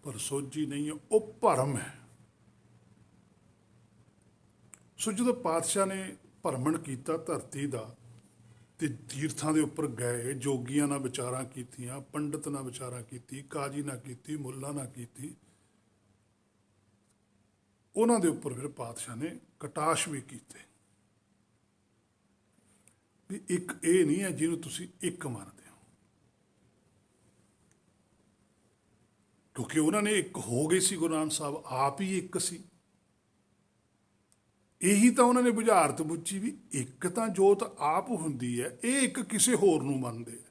ਪਰ ਸੋਝੀ ਨਹੀਂ ਹੈ, ਉਹ ਭਰਮ ਹੈ। ਸੋ ਜਦੋਂ ਪਾਤਸ਼ਾਹ ਨੇ ਭਰਮਣ ਕੀਤਾ ਧਰਤੀ ਦਾ, ਤੇ ਤੀਰਥਾਂ ਦੇ ਉੱਪਰ ਗਏ, ਜੋਗੀਆਂ ਨਾਲ ਵਿਚਾਰਾਂ ਕੀਤੀਆਂ, ਪੰਡਤ ਨਾਲ ਵਿਚਾਰਾਂ ਕੀਤੀ, ਕਾਜੀ ਨਾਲ ਕੀਤੀ, ਮੁੱਲਾ ਨਾਲ ਕੀਤੀ। ਉਹਨਾਂ ਦੇ ਉੱਪਰ ਫਿਰ ਪਾਤਸ਼ਾਹ ਨੇ ਕਟਾਸ਼ ਵੀ ਕੀਤੇ ਵੀ ਇੱਕ ਇਹ ਨਹੀਂ ਹੈ ਜਿਹਨੂੰ ਤੁਸੀਂ ਇੱਕ ਮੰਨਦੇ ਹੋ, ਕਿਉਂਕਿ ਉਹਨਾਂ ਨੇ ਇੱਕ ਹੋ ਗਏ ਸੀ। ਗੁਰੂ ਨਾਨਕ ਸਾਹਿਬ ਆਪ ਹੀ ਇੱਕ ਸੀ। ਇਹੀ ਤਾਂ ਉਹਨਾਂ ਨੇ ਬੁਝਾਰਤ ਬੁੱਝੀ ਵੀ ਇੱਕ ਤਾਂ ਜੋਤ ਆਪ ਹੁੰਦੀ ਹੈ, ਇਹ ਇੱਕ ਕਿਸੇ ਹੋਰ ਨੂੰ ਮੰਨਦੇ ਆ।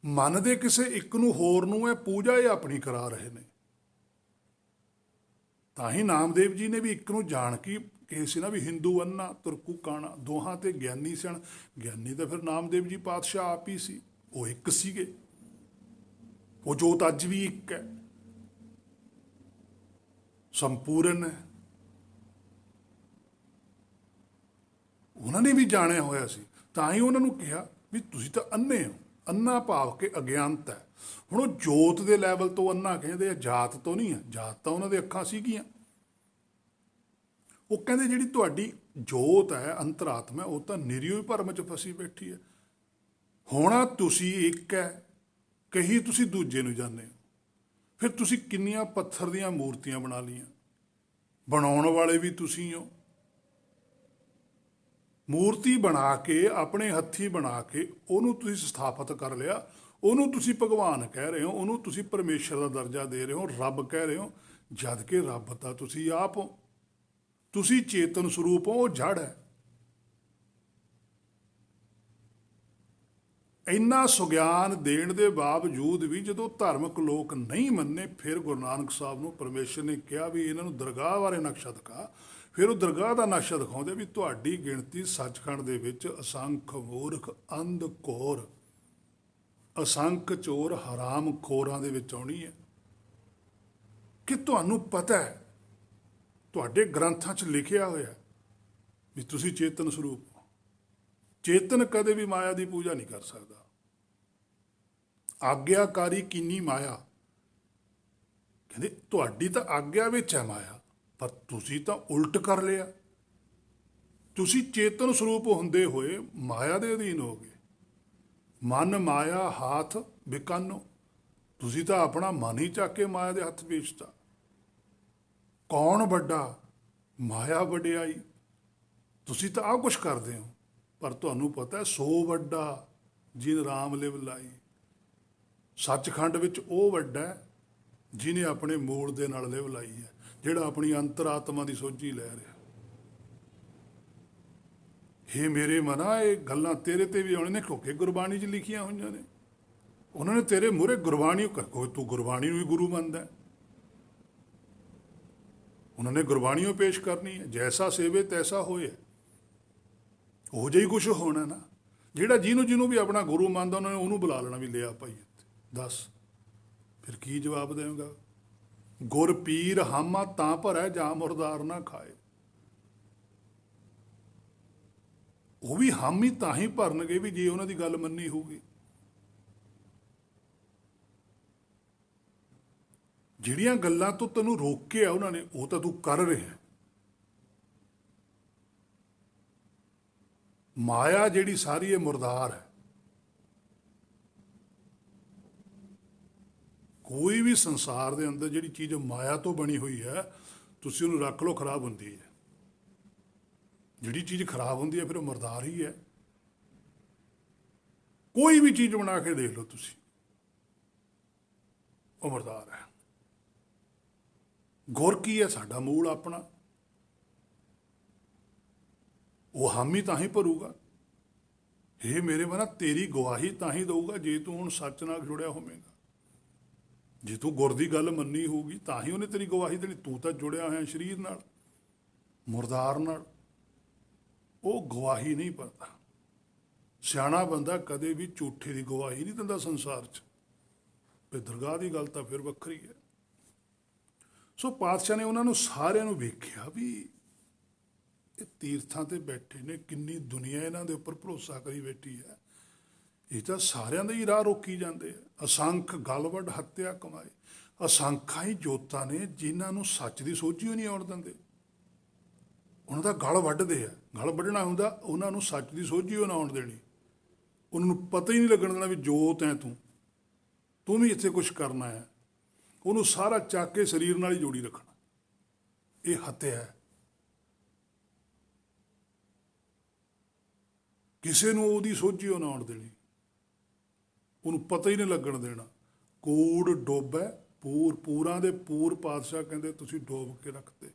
ਮੰਨਦੇ ਕਿਸੇ ਇੱਕ ਨੂੰ ਹੋਰ ਨੂੰ ਹੈ, ਪੂਜਾ ਇਹ ਆਪਣੀ ਕਰਾ ਰਹੇ ਨੇ। ਤਾਂ ਹੀ ਨਾਮਦੇਵ ਜੀ ਨੇ ਵੀ ਇੱਕ ਨੂੰ ਜਾਣ ਕੇ ਕਿਹਾ ਸੀ ਨਾ ਵੀ ਹਿੰਦੂ ਅੰਨਾ ਤੁਰਕੂ ਕਾਣਾ, ਦੋਹਾਂ ਤੇ ਗਿਆਨੀ ਸਨ। ਗਿਆਨੀ ਤਾਂ ਫਿਰ ਨਾਮਦੇਵ ਜੀ ਪਾਤਸ਼ਾਹ ਆਪ ਹੀ ਸੀ, ਉਹ ਇੱਕ ਸੀਗੇ। ਉਹ ਜੋਤ ਅੱਜ ਵੀ ਇੱਕ ਹੈ, ਸੰਪੂਰਨ ਹੈ। ਉਹਨਾਂ ਨੇ ਵੀ ਜਾਣਿਆ ਹੋਇਆ ਸੀ, ਤਾਂ ਹੀ ਉਹਨਾਂ ਨੂੰ ਕਿਹਾ ਵੀ ਤੁਸੀਂ ਤਾਂ ਅੰਨੇ ਹੋ। ਅੰਨਾ ਭਾਵ ਕਿ ਅਗਿਆਨਤ ਹੈ। ਹੁਣ ਉਹ ਜੋਤ ਦੇ ਲੈਵਲ ਤੋਂ ਅੰਨਾ ਕਹਿੰਦੇ ਆ, ਜਾਤ ਤੋਂ ਨਹੀਂ ਹੈ। ਜਾਤ ਤਾਂ ਉਹਨਾਂ ਦੇ ਅੱਖਾਂ ਸੀਗੀਆਂ। ਉਹ ਕਹਿੰਦੇ ਜਿਹੜੀ ਤੁਹਾਡੀ ਜੋਤ ਹੈ, ਅੰਤਰਾਤਮਾ, ਉਹ ਤਾਂ ਨਿਰਿਓ ਹੀ ਭਰਮ 'ਚ ਫਸੀ ਬੈਠੀ ਹੈ। ਹੋਣਾ ਤੁਸੀਂ ਇੱਕ ਹੈ, ਕਹੀ ਤੁਸੀਂ ਦੂਜੇ ਨੂੰ ਜਾਂਦੇ ਹੋ। ਫਿਰ ਤੁਸੀਂ ਕਿੰਨੀਆਂ ਪੱਥਰ ਦੀਆਂ ਮੂਰਤੀਆਂ ਬਣਾ ਲਈਆਂ, ਬਣਾਉਣ ਵਾਲੇ ਵੀ ਤੁਸੀਂ ਹੋ। ਮੂਰਤੀ ਬਣਾ ਕੇ, ਆਪਣੇ ਹੱਥੀਂ ਬਣਾ ਕੇ ਉਹਨੂੰ ਤੁਸੀਂ ਸਥਾਪਿਤ ਕਰ ਲਿਆ, ਉਹਨੂੰ ਤੁਸੀਂ ਭਗਵਾਨ ਕਹਿ ਰਹੇ ਹੋ, ਉਹਨੂੰ ਤੁਸੀਂ ਪਰਮੇਸ਼ਰ ਦਾ ਦਰਜਾ ਦੇ ਰਹੇ ਹੋ, ਰੱਬ ਕਹਿ ਰਹੇ ਹੋ, ਜਦ ਕਿ ਰੱਬ ਤਾਂ ਤੁਸੀਂ ਆਪ ਹੋ। ਤੁਸੀਂ ਚੇਤਨ ਸਰੂਪ ਹੋ, ਉਹ ਜੜ ਹੈ। ਇੰਨਾ ਸੁਗਿਆਨ ਦੇਣ ਦੇ ਬਾਵਜੂਦ ਵੀ ਜਦੋਂ ਧਾਰਮਿਕ ਲੋਕ ਨਹੀਂ ਮੰਨੇ, ਫਿਰ ਗੁਰੂ ਨਾਨਕ ਸਾਹਿਬ ਨੂੰ ਪਰਮੇਸ਼ਰ ਨੇ ਕਿਹਾ ਵੀ ਇਹਨਾਂ ਨੂੰ ਦਰਗਾਹ ਬਾਰੇ ਨਕਸ਼ਾ ਦਿਖਾ। ਫਿਰ ਉਹ ਦਰਗਾਹ ਦਾ ਨਕਸ਼ਾ ਦਿਖਾਉਂਦੇ ਵੀ ਤੁਹਾਡੀ ਗਿਣਤੀ ਸੱਚਖੰਡ ਦੇ ਵਿੱਚ ਅਸੰਖ ਮੂਰਖ, ਅੰਧ ਘੋਰ, ਅਸੰਖ ਚੋਰ, ਹਰਾਮ ਖੋਰਾਂ ਦੇ ਵਿੱਚ ਆਉਣੀ ਹੈ। ਕਿ ਤੁਹਾਨੂੰ ਪਤਾ ਹੈ, ਤੁਹਾਡੇ ਗ੍ਰੰਥਾਂ 'ਚ ਲਿਖਿਆ ਹੋਇਆ ਵੀ ਤੁਸੀਂ ਚੇਤਨ ਸਰੂਪ ਹੋ। ਚੇਤਨ ਕਦੇ ਵੀ ਮਾਇਆ ਦੀ ਪੂਜਾ ਨਹੀਂ ਕਰ ਸਕਦਾ। ਆਗਿਆਕਾਰੀ ਕੀਨੀ ਮਾਇਆ, ਕਹਿੰਦੇ ਤੁਹਾਡੀ ਤਾਂ ਆਗਿਆ ਵਿੱਚ ਹੈ ਮਾਇਆ, ਪਰ ਤੁਸੀਂ ਤਾਂ ਉਲਟ ਕਰ ਲਿਆ। ਤੁਸੀਂ ਚੇਤਨ ਸਰੂਪ ਹੁੰਦੇ ਹੋਏ ਮਾਇਆ ਦੇ ਅਧੀਨ ਹੋ ਗਏ। ਮਨ ਮਾਇਆ ਹਾਥ ਬਿਕਾਨੋ, ਤੁਸੀਂ ਤਾਂ ਆਪਣਾ ਮਨ ਹੀ ਚੱਕ ਕੇ ਮਾਇਆ ਦੇ ਹੱਥ ਵੇਚਤਾ। ਕੌਣ ਵੱਡਾ, ਮਾਇਆ ਵਡਿਆਈ। ਤੁਸੀਂ ਤਾਂ ਆਹ ਕੁਛ ਕਰਦੇ ਹੋ, ਪਰ ਤੁਹਾਨੂੰ ਪਤਾ ਸੋ ਵੱਡਾ ਜਿਨ ਰਾਮ ਲਿਵ ਲਾਈ। ਸੱਚਖੰਡ ਵਿੱਚ ਉਹ ਵੱਡਾ ਜਿਹਨੇ ਆਪਣੇ ਮੂਲ ਦੇ ਨਾਲ ਲਿਵ ਲਾਈ ਹੈ, ਜਿਹੜਾ ਆਪਣੀ ਅੰਤਰਾਤਮਾ ਦੀ ਸੋਝੀ ਲੈ ਰਿਹਾ। ਇਹ ਮੇਰੇ ਮਨਾ, ਇਹ ਗੱਲਾਂ ਤੇਰੇ ਤੇ ਵੀ ਆਉਣੇ ਨੇ, ਕਿਉਂਕਿ ਗੁਰਬਾਣੀ 'ਚ ਲਿਖੀਆਂ ਹੋਈਆਂ ਨੇ। ਉਹਨਾਂ ਨੇ ਤੇਰੇ ਮੂਹਰੇ ਗੁਰਬਾਣੀ, ਤੂੰ ਗੁਰਬਾਣੀ ਨੂੰ ਵੀ ਗੁਰੂ ਮੰਨਦਾ। ਉਹਨਾਂ ਨੇ ਗੁਰਬਾਣੀਓ ਪੇਸ਼ ਕਰਨੀ ਹੈ, ਜੈਸਾ ਸੇਵੇ ਤੈਸਾ ਹੋਏ। ਉਹ ਜਿਹਾ ਹੀ ਕੁਛ ਹੋਣਾ ਨਾ। ਜਿਹੜਾ ਜਿਹਨੂੰ ਵੀ ਆਪਣਾ ਗੁਰੂ ਮੰਨਦਾ, ਉਹਨਾਂ ਨੇ ਉਹਨੂੰ ਬੁਲਾ ਲੈਣਾ ਵੀ ਲਿਆ ਭਾਈ ਇੱਥੇ ਦੱਸ। ਫਿਰ ਕੀ ਜਵਾਬ ਦੇਵੇਗਾ? ਗੁਰ ਪੀਰ ਹਾਮਾ ਤਾਂ ਭਰੈ ਜਾਂ ਮੁਰਦਾਰ ਨਾ ਖਾਏ। ਉਹ ਵੀ ਹਾਮੀ ਤਾਂ ਹੀ ਭਰਨਗੇ ਵੀ ਜੇ ਉਹਨਾਂ ਦੀ ਗੱਲ ਮੰਨੀ ਹੋਊਗੀ। ਜਿਹੜੀਆਂ ਗੱਲਾਂ ਤੋਂ ਤੈਨੂੰ ਰੋਕਿਆ ਉਹਨਾਂ ਨੇ, ਉਹ ਤਾਂ ਤੂੰ ਕਰ ਰਿਹਾ। ਮਾਇਆ ਜਿਹੜੀ ਸਾਰੀ ਇਹ ਮੁਰਦਾਰ ਹੈ। ਕੋਈ ਵੀ ਸੰਸਾਰ ਦੇ ਅੰਦਰ ਜਿਹੜੀ ਚੀਜ਼ ਮਾਇਆ ਤੋਂ ਬਣੀ ਹੋਈ ਹੈ, ਤੁਸੀਂ ਉਹਨੂੰ ਰੱਖ ਲਓ, ਖਰਾਬ ਹੁੰਦੀ ਹੈ। ਜਿਹੜੀ ਚੀਜ਼ ਖਰਾਬ ਹੁੰਦੀ ਹੈ ਫਿਰ ਉਹ ਮੁਰਦਾਰ ਹੀ ਹੈ। ਕੋਈ ਵੀ ਚੀਜ਼ ਬਣਾ ਕੇ ਦੇਖ ਲਓ ਤੁਸੀਂ, ਉਹ ਮੁਰਦਾਰ ਹੈ। ਗੁਰ ਕੀ ਹੈ? ਸਾਡਾ ਮੂਲ ਆਪਣਾ। ਉਹ ਹਾਮੀ ਤਾਂ ਹੀ ਭਰੂਗਾ। ਇਹ ਮੇਰੇ ਮਨਾ ਤੇਰੀ ਗਵਾਹੀ ਤਾਂ ਹੀ ਦਊਗਾ ਜੇ ਤੂੰ ਹੁਣ ਸੱਚ ਨਾਲ ਜੁੜਿਆ ਹੋਵੇਂਗਾ। ਜੇ ਤੂੰ ਗੁਰ ਦੀ ਗੱਲ ਮੰਨੀ ਹੋਊਗੀ ਤਾਂ ਹੀ ਉਹਨੇ ਤੇਰੀ ਗਵਾਹੀ ਦੇਣੀ। ਤੂੰ ਤਾਂ ਜੁੜਿਆ ਹੋਇਆ ਸਰੀਰ ਨਾਲ, ਮੁਰਦਾਰ ਨਾਲ। ਉਹ ਗਵਾਹੀ ਨਹੀਂ ਭਰਦਾ। ਸਿਆਣਾ ਬੰਦਾ ਕਦੇ ਵੀ ਝੂਠੇ ਦੀ ਗਵਾਹੀ ਨਹੀਂ ਦਿੰਦਾ ਸੰਸਾਰ 'ਚ। ਤੇ ਦਰਗਾਹ ਦੀ ਗੱਲ ਤਾਂ ਫਿਰ ਵੱਖਰੀ ਹੈ। ਸੋ ਪਾਤਸ਼ਾਹ ਨੇ ਉਹਨਾਂ ਨੂੰ ਸਾਰਿਆਂ ਨੂੰ ਵੇਖਿਆ ਵੀ ਇਹ ਤੀਰਥਾਂ ਤੇ ਬੈਠੇ ਨੇ, ਕਿੰਨੀ ਦੁਨੀਆ ਇਹਨਾਂ ਦੇ ਉੱਪਰ ਭਰੋਸਾ ਕਰੀ ਬੈਠੀ ਹੈ। ਇਹ ਤਾਂ ਸਾਰਿਆਂ ਦੇ ਹੀ ਰਾਹ ਰੋਕੀ ਜਾਂਦੇ ਆ। ਅਸੰਖ ਗਲਵੱਡ ਹੱਤਿਆ ਕਮਾਏ। ਅਸੰਖਾਂ ਹੀ ਜੋਤਾਂ ਨੇ ਜਿਨ੍ਹਾਂ ਨੂੰ ਸੱਚ ਦੀ ਸੋਝੀ ਹੀ ਨਹੀਂ ਆਉਣ ਦਿੰਦੇ। ਉਹਨਾਂ ਦਾ ਗਲ ਵੱਢਦੇ ਆ। ਗਲ ਵੱਢਣਾ ਹੁੰਦਾ, ਉਹਨਾਂ ਨੂੰ ਸੱਚ ਦੀ ਸੋਝੀ ਉਹ ਨਾ ਆਉਣ ਦੇਣੀ, ਉਹਨਾਂ ਨੂੰ ਪਤਾ ਹੀ ਨਹੀਂ ਲੱਗਣ ਦੇਣਾ ਵੀ ਜੋਤ ਹੈ ਤੂੰ ਵੀ ਇੱਥੇ ਕੁਝ ਕਰਨਾ ਹੈ। ਉਹਨੂੰ ਸਾਰਾ ਚੱਕ ਕੇ ਸਰੀਰ ਨਾਲ ਹੀ ਜੋੜੀ ਰੱਖਣਾ। ਇਹ ਹੱਤਿਆ ਹੈ। ਕਿਸੇ ਨੂੰ ਉਹਦੀ ਸੋਝੀ ਉਹ ਨਾ ਆਉਣ ਦੇਣੀ, ਉਹਨੂੰ ਪਤਾ ਹੀ ਨਹੀਂ ਲੱਗਣ ਦੇਣਾ। ਕੂੜ ਡੋਬੈ ਪੂਰਾਂ ਦੇ ਪੂਰ ਪਾਤਸ਼ਾਹ ਕਹਿੰਦੇ ਤੁਸੀਂ ਡੋਬ ਕੇ ਰੱਖਦੇ।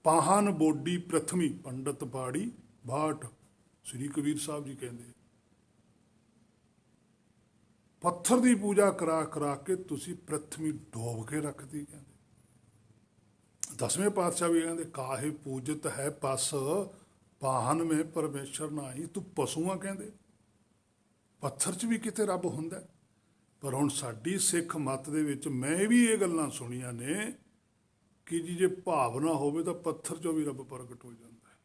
ਪਾਹਨ ਬੋਡੀ ਪ੍ਰਥਮੀ ਪੰਡਤ ਬਾੜੀ ਬਾਟ, ਸ੍ਰੀ ਕਬੀਰ ਸਾਹਿਬ ਜੀ ਕਹਿੰਦੇ ਪੱਥਰ ਦੀ ਪੂਜਾ ਕਰਾ ਕੇ ਤੁਸੀਂ ਪ੍ਰਥਮੀ ਡੋਬ ਕੇ ਰੱਖਦੀ। ਕਹਿੰਦੇ 10ਵੇਂ ਪਾਤਸ਼ਾਹ ਵੀ ਕਹਿੰਦੇ ਕਾਹੇ ਪੂਜਤ ਹੈ ਪਸ ਪਾਹਨ ਮੇ ਪਰਮੇਸ਼ਰ ਨਾਹੀ। ਤੂੰ ਪਸ਼ੂਆਂ ਕਹਿੰਦੇ ਪੱਥਰ 'ਚ ਵੀ ਕਿਤੇ ਰੱਬ ਹੁੰਦਾ। ਪਰ ਹੁਣ ਸਾਡੀ ਸਿੱਖ ਮੱਤ ਦੇ ਵਿੱਚ ਮੈਂ ਵੀ ਇਹ ਗੱਲਾਂ ਸੁਣੀਆਂ ਨੇ ਕਿ ਜੀ ਜੇ ਭਾਵਨਾ ਹੋਵੇ ਤਾਂ ਪੱਥਰ 'ਚੋਂ ਵੀ ਰੱਬ ਪ੍ਰਗਟ ਹੋ ਜਾਂਦਾ ਹੈ।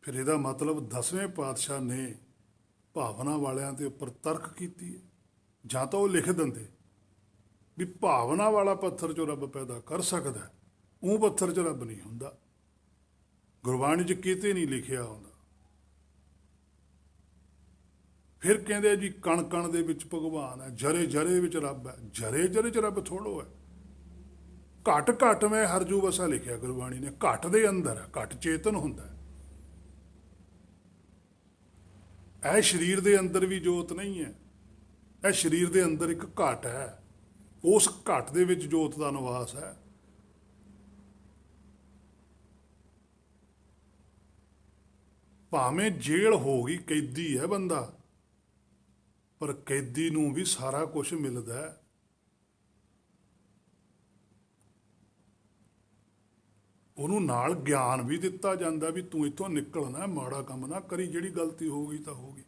ਫਿਰ ਇਹਦਾ ਮਤਲਬ 10ਵੇਂ ਪਾਤਸ਼ਾਹ ਨੇ ਭਾਵਨਾ ਵਾਲਿਆਂ ਦੇ ਉੱਪਰ ਤਰਕ ਕੀਤੀ ਹੈ। ਜਾਂ ਤਾਂ ਉਹ ਲਿਖ ਦਿੰਦੇ ਵੀ ਭਾਵਨਾ ਵਾਲਾ ਪੱਥਰ 'ਚੋਂ ਰੱਬ ਪੈਦਾ ਕਰ ਸਕਦਾ, ਉਹ ਪੱਥਰ 'ਚ ਰੱਬ ਨਹੀਂ ਹੁੰਦਾ। ਗੁਰਬਾਣੀ 'ਚ ਕਿਤੇ ਨਹੀਂ ਲਿਖਿਆ ਹੁੰਦਾ। ਫਿਰ ਕਹਿੰਦੇ ਜੀ ਕਣ ਕਣ ਦੇ ਵਿੱਚ ਭਗਵਾਨ ਹੈ, ਜਰੇ ਜਰੇ ਵਿੱਚ ਰੱਬ ਹੈ। ਜਰੇ ਜਰੇ 'ਚ ਰੱਬ ਥੋੜ੍ਹੋ ਹੈ। ਘਟ ਘਟ ਮੈਂ ਹਰਜੂ ਵਸਾ ਲਿਖਿਆ ਗੁਰਬਾਣੀ ਨੇ। ਘਟ ਦੇ ਅੰਦਰ ਹੈ, ਘਟ ਚੇਤਨ ਹੁੰਦਾ। ਇਹ ਸਰੀਰ ਦੇ ਅੰਦਰ ਵੀ ਜੋਤ ਨਹੀਂ ਹੈ। ਇਹ ਸਰੀਰ ਦੇ ਅੰਦਰ ਇੱਕ ਘਟ ਹੈ, ਉਸ ਘਟ ਦੇ ਵਿੱਚ ਜੋਤ ਦਾ ਨਿਵਾਸ ਹੈ। ਭਾਵੇਂ ਜੇਲ੍ਹ ਹੋ ਗਈ, ਕੈਦੀ ਹੈ ਬੰਦਾ, ਪਰ ਕੈਦੀ ਨੂੰ ਵੀ ਸਾਰਾ ਕੁਝ ਮਿਲਦਾ ਹੈ। ਉਹਨੂੰ ਨਾਲ ਗਿਆਨ ਵੀ ਦਿੱਤਾ ਜਾਂਦਾ ਵੀ ਤੂੰ ਇੱਥੋਂ ਨਿਕਲਣਾ, ਮਾੜਾ ਕੰਮ ਨਾ ਕਰੀ, ਜਿਹੜੀ ਗਲਤੀ ਹੋ ਗਈ ਤਾਂ ਹੋ ਗਈ।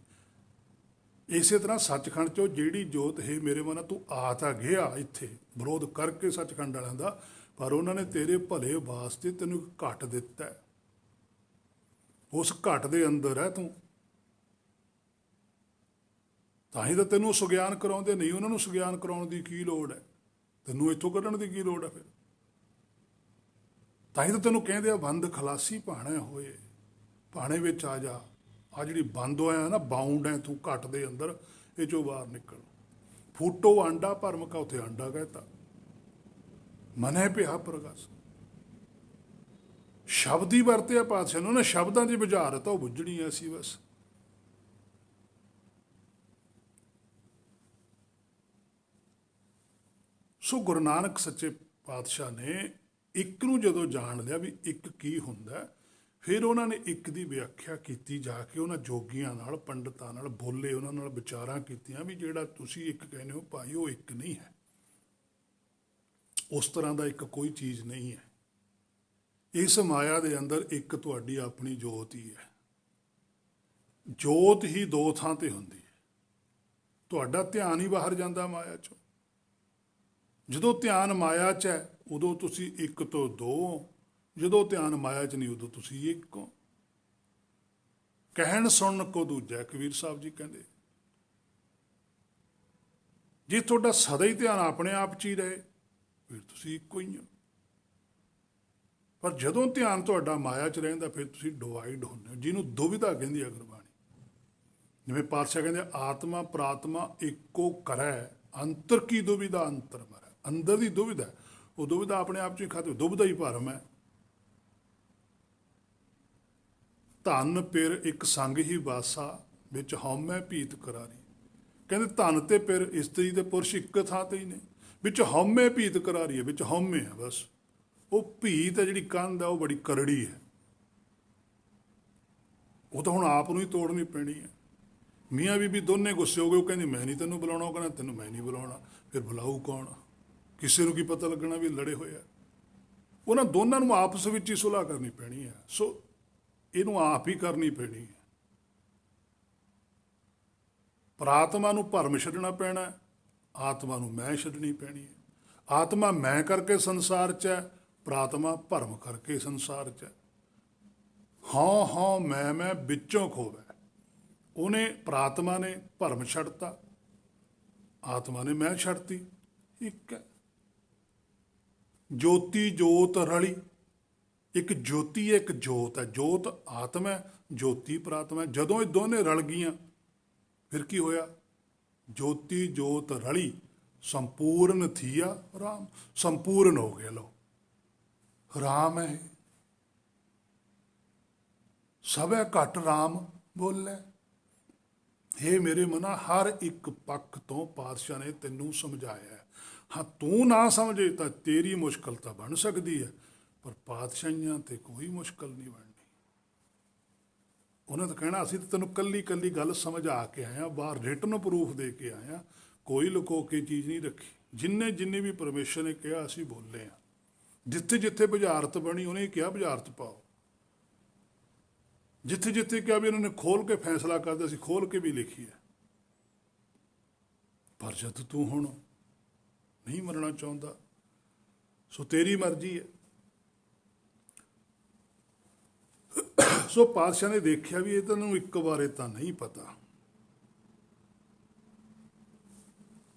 ਇਸੇ ਤਰ੍ਹਾਂ ਸੱਚਖੰਡ 'ਚੋਂ ਜਿਹੜੀ ਜੋਤ ਹੈ ਮੇਰੇ ਮਨ ਤੂੰ ਆ ਤਾਂ ਗਿਆ ਇੱਥੇ ਵਿਰੋਧ ਕਰਕੇ ਸੱਚਖੰਡ ਵਾਲਿਆਂ ਦਾ, ਪਰ ਉਹਨਾਂ ਨੇ ਤੇਰੇ ਭਲੇ ਵਾਸਤੇ ਤੈਨੂੰ ਇੱਕ ਘਟ ਦਿੱਤਾ ਹੈ। ਉਸ ਘਟ ਦੇ ਅੰਦਰ ਹੈ ਤੂੰ, ਤਾਂ ਹੀ ਤਾਂ ਤੈਨੂੰ ਸੁਗਿਆਨ ਕਰਾਉਂਦੇ। ਨਹੀਂ ਉਹਨਾਂ ਨੂੰ ਸੁਗਿਆਨ ਕਰਾਉਣ ਦੀ ਕੀ ਲੋੜ ਹੈ, ਤੈਨੂੰ ਇੱਥੋਂ ਕੱਢਣ ਦੀ ਕੀ ਲੋੜ ਹੈ। ਫਿਰ ਤਾਂ ਹੀ ਤਾਂ ਤੈਨੂੰ ਕਹਿੰਦੇ ਆ ਬੰਦ ਖਲਾਸੀ ਭਾਣੇ ਹੋਏ, ਭਾਣੇ ਵਿੱਚ ਆ ਜਾ। ਆ ਜਿਹੜੀ ਬੰਦ ਹੋਇਆ ਨਾ, ਬਾਉਂਡ ਹੈ ਤੂੰ ਘਟ ਦੇ ਅੰਦਰ, ਇਹ ਚੋਂ ਬਾਹਰ ਨਿਕਲ। ਫੂਟੋ ਆਂਡਾ ਭਰਮ ਕਾ, ਉੱਥੇ ਆਂਡਾ ਕਹਿਤਾ। ਮਨੇ ਪਿਆ ਪ੍ਰਗਸ, ਸ਼ਬਦ ਹੀ ਵਰਤਿਆ ਪਾਤਸ਼ਾਹ ਨੇ। ਉਹਨੇ ਸ਼ਬਦਾਂ ਦੀ ਬੁਝਾਰਤ ਉਹ ਬੁੱਝਣੀ ਹੈ ਅਸੀਂ ਬਸ। ਸੋ ਗੁਰੂ ਨਾਨਕ ਸੱਚੇ ਪਾਤਸ਼ਾਹ ਨੇ ਇੱਕ ਨੂੰ ਜਦੋਂ ਜਾਣ ਲਿਆ ਵੀ ਇੱਕ ਕੀ ਹੁੰਦਾ, ਫਿਰ ਉਹਨਾਂ ਨੇ ਇੱਕ ਦੀ ਵਿਆਖਿਆ ਕੀਤੀ। ਜਾ ਕੇ ਉਹਨਾਂ ਜੋਗੀਆਂ ਨਾਲ, ਪੰਡਤਾਂ ਨਾਲ ਬੋਲੇ, ਉਹਨਾਂ ਨਾਲ ਵਿਚਾਰਾਂ ਕੀਤੀਆਂ ਵੀ ਜਿਹੜਾ ਤੁਸੀਂ ਇੱਕ ਕਹਿੰਦੇ ਹੋ ਭਾਈ, ਉਹ ਇੱਕ ਨਹੀਂ ਹੈ। ਉਸ ਤਰ੍ਹਾਂ ਦਾ ਇੱਕ ਕੋਈ ਚੀਜ਼ ਨਹੀਂ ਹੈ। ਇਸ ਮਾਇਆ ਦੇ ਅੰਦਰ ਇੱਕ ਤੁਹਾਡੀ ਆਪਣੀ ਜੋਤ ਹੀ ਹੈ। ਜੋਤ ਹੀ ਦੋ ਥਾਂ ਤੇ ਹੁੰਦੀ ਹੈ। ਤੁਹਾਡਾ ਧਿਆਨ ਹੀ ਬਾਹਰ ਜਾਂਦਾ ਮਾਇਆ 'ਚੋਂ। ਜਦੋਂ ਧਿਆਨ ਮਾਇਆ 'ਚ ਹੈ ਉਦੋਂ ਤੁਸੀਂ ਇੱਕ ਤੋਂ ਦੋ, ਜਦੋਂ ਧਿਆਨ ਮਾਇਆ 'ਚ ਨਹੀਂ ਉਦੋਂ ਤੁਸੀਂ ਇੱਕ ਹੋ। ਕਹਿਣ ਸੁਣਨ ਕੋ ਦੂਜਾ, ਕਬੀਰ ਸਾਹਿਬ ਜੀ ਕਹਿੰਦੇ। ਜੇ ਤੁਹਾਡਾ ਸਦਾ ਹੀ ਧਿਆਨ ਆਪਣੇ ਆਪ 'ਚ ਹੀ ਰਹੇ ਫਿਰ ਤੁਸੀਂ ਇੱਕੋ ਹੀ ਹੋ। ਪਰ ਜਦੋਂ ਧਿਆਨ ਤੁਹਾਡਾ ਮਾਇਆ 'ਚ ਰਹਿੰਦਾ ਫਿਰ ਤੁਸੀਂ ਡਿਵਾਈਡ ਹੁੰਦੇ ਹੋ, ਜਿਹਨੂੰ ਦੁਵਿਧਾ ਕਹਿੰਦੀ ਹੈ ਗੁਰਬਾਣੀ। ਜਿਵੇਂ ਪਾਤਸ਼ਾਹ ਕਹਿੰਦੇ ਆਤਮਾ ਪ੍ਰਾਤਮਾ ਇੱਕੋ ਕਰੈ, ਅੰਤਰ ਕੀ ਦੁਵਿਧਾ ਅੰਤਰ ਮਰੈ। ਅੰਦਰ ਦੀ ਦੁਵਿਧਾ, ਉਹ ਦੁਵਿਧਾ ਆਪਣੇ ਆਪ 'ਚ ਹੀ ਖਾਤੇ, ਦੁਵਿਧਾ ਹੀ ਭਰਮ ਹੈ। ਧਨ ਪਿਰ ਇੱਕ ਸੰਗ ਹੀ ਵਾਸਾ, ਵਿੱਚ ਹਉਮੈ ਭੀਤ ਕਰਾਰੀ। ਕਹਿੰਦੇ ਧਨ ਤੇ ਪਿਰ, ਇਸਤਰੀ ਤੇ ਪੁਰਸ਼ ਇੱਕ ਥਾਂ ਤੇ ਹੀ ਨੇ, ਵਿੱਚ ਹਉਮੈ ਭੀਤ ਕਰਾਰੀ ਹੈ। ਵਿੱਚ ਹਉਮੈ ਹੈ ਬਸ। ਉਹ ਭੀਤ ਹੈ ਜਿਹੜੀ ਕੰਧ ਹੈ, ਉਹ ਬੜੀ ਕਰੜੀ ਹੈ। ਉਹ ਤਾਂ ਹੁਣ ਆਪ ਨੂੰ ਹੀ ਤੋੜਨੀ ਪੈਣੀ ਹੈ। ਮੀਆਂ ਬੀਬੀ ਦੋਨੇ ਗੁੱਸੇ ਹੋ ਗਏ। ਉਹ ਕਹਿੰਦੀ ਮੈਂ ਨਹੀਂ ਤੈਨੂੰ ਬੁਲਾਉਣਾ, ਉਹ ਕਹਿੰਦਾ ਤੈਨੂੰ ਮੈਂ ਨਹੀਂ ਬੁਲਾਉਣਾ। ਫਿਰ ਬੁਲਾਊ ਕੌਣ? ਕਿਸੇ ਨੂੰ ਕੀ ਪਤਾ ਲੱਗਣਾ ਵੀ ਲੜੇ ਹੋਏ ਆ। ਉਹਨਾਂ ਦੋਨਾਂ ਨੂੰ ਆਪਸ ਵਿੱਚ ਹੀ ਸੁਲ੍ਹਾ ਕਰਨੀ ਪੈਣੀ ਹੈ। ਸੋ ਇਹਨੂੰ ਆਪ ਹੀ ਕਰਨੀ ਪੈਣੀ ਹੈ। ਪ੍ਰਾਤਮਾ ਨੂੰ ਭਰਮ ਛੱਡਣਾ ਪੈਣਾ, ਆਤਮਾ ਨੂੰ ਮੈਂ ਛੱਡਣੀ ਪੈਣੀ ਹੈ। ਆਤਮਾ ਮੈਂ ਕਰਕੇ ਸੰਸਾਰ 'ਚ ਹੈ, ਪ੍ਰਾਤਮਾ ਭਰਮ ਕਰਕੇ ਸੰਸਾਰ 'ਚ ਹੈ। ਹਾਂ ਹਾਂ ਮੈਂ ਵਿੱਚੋਂ ਖੋਵੈ। ਉਹਨੇ ਪ੍ਰਾਤਮਾ ਨੇ ਭਰਮ ਛੱਡਤਾ, ਆਤਮਾ ਨੇ ਮੈਂ ਛੱਡਤੀ। ਇੱਕ ਹੈ। ਜੋਤੀ ਜੋਤ ਰਲੀ, ਇੱਕ ਜੋਤੀ ਹੈ, ਇੱਕ ਜੋਤ ਹੈ। ਜੋਤ ਆਤਮਾ ਹੈ, ਜੋਤੀ ਪ੍ਰਾਤਮਾ ਹੈ। ਜਦੋਂ ਇਹ ਦੋਨੇ ਰਲ ਗਈਆਂ ਫਿਰ ਕੀ ਹੋਇਆ? ਜੋਤੀ ਜੋਤ ਰਲੀ ਸੰਪੂਰਨ ਥੀਆ ਰਾਮ। ਸੰਪੂਰਨ ਹੋ ਗਿਆ। ਲੋ ਰਾਮ ਹੈ, ਸਭੈ ਘਟ ਰਾਮ ਬੋਲੇ। ਹੇ ਮੇਰੇ ਮਨਾ, ਹਰ ਇੱਕ ਪੱਖ ਤੋਂ ਪਾਤਸ਼ਾਹ ਨੇ ਤੈਨੂੰ ਸਮਝਾਇਆ ਹੈ। ਹਾਂ, ਤੂੰ ਨਾ ਸਮਝੇ ਤਾਂ ਤੇਰੀ ਮੁਸ਼ਕਲ ਤਾਂ ਬਣ ਸਕਦੀ ਹੈ, ਪਰ ਪਾਤਸ਼ਾਹੀਆਂ ਤੇ ਕੋਈ ਮੁਸ਼ਕਲ ਨਹੀਂ ਬਣਨੀ। ਉਹਨਾਂ ਤਾਂ ਕਹਿਣਾ ਅਸੀਂ ਤਾਂ ਤੈਨੂੰ ਕੱਲੀ ਕੱਲੀ ਗੱਲ ਸਮਝਾ ਕੇ ਆਏ ਹਾਂ, ਬਾਹਰ ਰਿਟਨ ਪ੍ਰੂਫ ਦੇ ਕੇ ਆਏ ਹਾਂ, ਕੋਈ ਲੁਕੋ ਕੇ ਚੀਜ਼ ਨਹੀਂ ਰੱਖੀ। ਜਿੰਨੇ ਵੀ ਪਰਮੇਸ਼ਰ ਨੇ ਕਿਹਾ ਅਸੀਂ ਬੋਲੇ ਹਾਂ। ਜਿੱਥੇ ਜਿੱਥੇ ਬੁਝਾਰਤ ਬਣੀ ਉਹਨੇ ਕਿਹਾ ਬੁਝਾਰਤ ਪਾਓ। ਜਿੱਥੇ ਜਿੱਥੇ ਕਿਹਾ ਵੀ ਇਹਨਾਂ ਨੇ ਖੋਲ ਕੇ ਫੈਸਲਾ ਕਰਦੇ, ਅਸੀਂ ਖੋਲ ਕੇ ਵੀ ਲਿਖੀ ਹੈ। ਪਰ ਜਦ ਤੂੰ ਹੁਣ ਨਹੀਂ ਮੰਨਣਾ ਚਾਹੁੰਦਾ, ਸੋ ਤੇਰੀ ਮਰਜ਼ੀ ਹੈ। ਸੋ ਪਾਤਸ਼ਾਹ ਨੇ ਦੇਖਿਆ ਵੀ ਇਹ ਤੈਨੂੰ ਇੱਕ ਬਾਰੇ ਤਾਂ ਨਹੀਂ ਪਤਾ।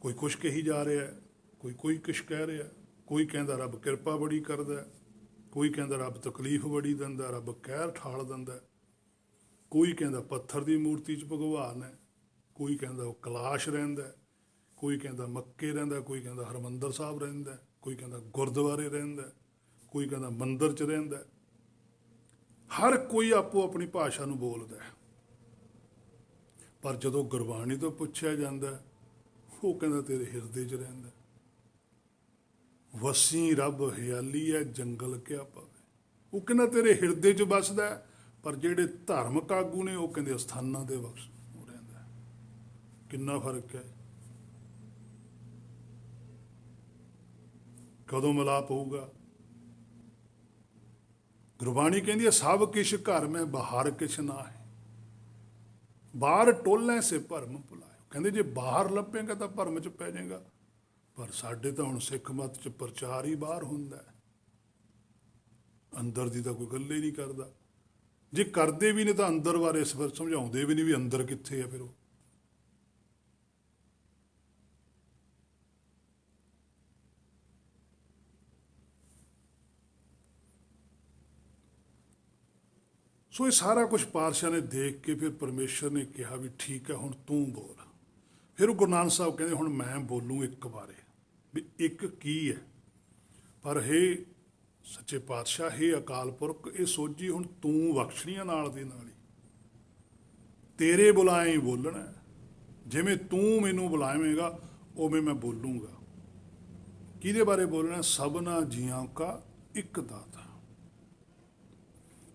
ਕੋਈ ਕੁਛ ਕਹੀ ਜਾ ਰਿਹਾ, ਕੋਈ ਕੁਛ ਕਹਿ ਰਿਹਾ। ਕੋਈ ਕਹਿੰਦਾ ਰੱਬ ਕਿਰਪਾ ਬੜੀ ਕਰਦਾ, ਕੋਈ ਕਹਿੰਦਾ ਰੱਬ ਤਕਲੀਫ ਬੜੀ ਦਿੰਦਾ, ਰੱਬ ਕਹਿਰ ਠਾਲ ਦਿੰਦਾ। ਕੋਈ ਕਹਿੰਦਾ ਪੱਥਰ ਦੀ ਮੂਰਤੀ 'ਚ ਭਗਵਾਨ ਹੈ, ਕੋਈ ਕਹਿੰਦਾ ਉਹ ਕੈਲਾਸ਼ ਰਹਿੰਦਾ, ਕੋਈ ਕਹਿੰਦਾ ਮੱਕੇ ਰਹਿੰਦਾ, ਕੋਈ ਕਹਿੰਦਾ ਹਰਿਮੰਦਰ ਸਾਹਿਬ ਰਹਿੰਦਾ, ਕੋਈ ਕਹਿੰਦਾ ਗੁਰਦੁਆਰੇ ਰਹਿੰਦਾ, ਕੋਈ ਕਹਿੰਦਾ ਮੰਦਿਰ 'ਚ ਰਹਿੰਦਾ। ਹਰ ਕੋਈ ਆਪੋ ਆਪਣੀ ਭਾਸ਼ਾ ਨੂੰ ਬੋਲਦਾ। ਪਰ ਜਦੋਂ ਗੁਰਬਾਣੀ ਤੋਂ ਪੁੱਛਿਆ ਜਾਂਦਾ, ਉਹ ਕਹਿੰਦਾ ਤੇਰੇ ਹਿਰਦੇ 'ਚ ਰਹਿੰਦਾ। ਵਸੀ ਰੱਬ ਹਿਆਲੀ ਹੈ ਜੰਗਲ ਕਿਆ ਪਵੇ। ਉਹ ਕਹਿੰਦਾ ਤੇਰੇ ਹਿਰਦੇ 'ਚ ਵੱਸਦਾ, ਪਰ ਜਿਹੜੇ ਧਾਰਮਿਕ ਆਗੂ ਨੇ ਉਹ ਕਹਿੰਦੇ ਅਸਥਾਨਾਂ ਦੇ ਬਖਸ਼ ਉਹ ਰਹਿੰਦਾ। ਕਿੰਨਾ ਫਰਕ ਹੈ। ਕਦੋਂ ਮਿਲਾਪ ਹੋਊਗਾ? ਗੁਰਬਾਣੀ ਕਹਿੰਦੀ ਹੈ ਸਭ ਕਿਛ ਘਰ ਮੈਂ ਬਾਹਰ ਕਿਛ ਨਾ ਹੈ, ਬਾਹਰ ਟੋਲੇ ਸੇ ਭਰਮ ਭੁਲਾਇਓ। ਕਹਿੰਦੇ ਜੇ ਬਾਹਰ ਲੱਭੇਗਾ ਤਾਂ ਭਰਮ 'ਚ ਪੈ ਜਾਏਗਾ। ਪਰ ਸਾਡੇ ਤਾਂ ਹੁਣ ਸਿੱਖ ਮਤ 'ਚ ਪ੍ਰਚਾਰ ਹੀ ਬਾਹਰ ਹੁੰਦਾ, ਅੰਦਰ ਦੀ ਤਾਂ ਕੋਈ ਗੱਲ ਹੀ ਨਹੀਂ ਕਰਦਾ। ਜੇ ਕਰਦੇ ਵੀ ਨੇ ਤਾਂ ਅੰਦਰ ਬਾਰੇ ਫਿਰ ਸਮਝਾਉਂਦੇ ਵੀ ਨਹੀਂ ਵੀ ਅੰਦਰ ਕਿੱਥੇ ਆ। ਫਿਰ ਉਹ ਸੋ ਇਹ ਸਾਰਾ ਕੁਝ ਪਾਤਸ਼ਾਹ ਨੇ ਦੇਖ ਕੇ ਫਿਰ ਪਰਮੇਸ਼ਰ ਨੇ ਕਿਹਾ ਵੀ ਠੀਕ ਹੈ ਹੁਣ ਤੂੰ ਬੋਲ। ਫਿਰ ਉਹ ਗੁਰੂ ਨਾਨਕ ਸਾਹਿਬ ਕਹਿੰਦੇ ਹੁਣ ਮੈਂ ਬੋਲੂੰ ਇੱਕ ਬਾਰੇ ਵੀ ਇੱਕ ਕੀ ਹੈ। ਪਰ ਹੇ ਸੱਚੇ ਪਾਤਸ਼ਾਹ, ਹੇ ਅਕਾਲ ਪੁਰਖ, ਇਹ ਸੋਝੀ ਹੁਣ ਤੂੰ ਬਖਸ਼ਣੀਆਂ ਨਾਲ ਦੀ ਨਾਲ ਹੀ। ਤੇਰੇ ਬੁਲਾਏ ਹੀ ਬੋਲਣਾ, ਜਿਵੇਂ ਤੂੰ ਮੈਨੂੰ ਬੁਲਾਵੇਂਗਾ ਉਵੇਂ ਮੈਂ ਬੋਲੂੰਗਾ। ਕਿਹਦੇ ਬਾਰੇ ਬੋਲਣਾ? ਸਭਨਾ ਜੀਆਂ ਕਾ ਇੱਕ ਦਾਤਾ।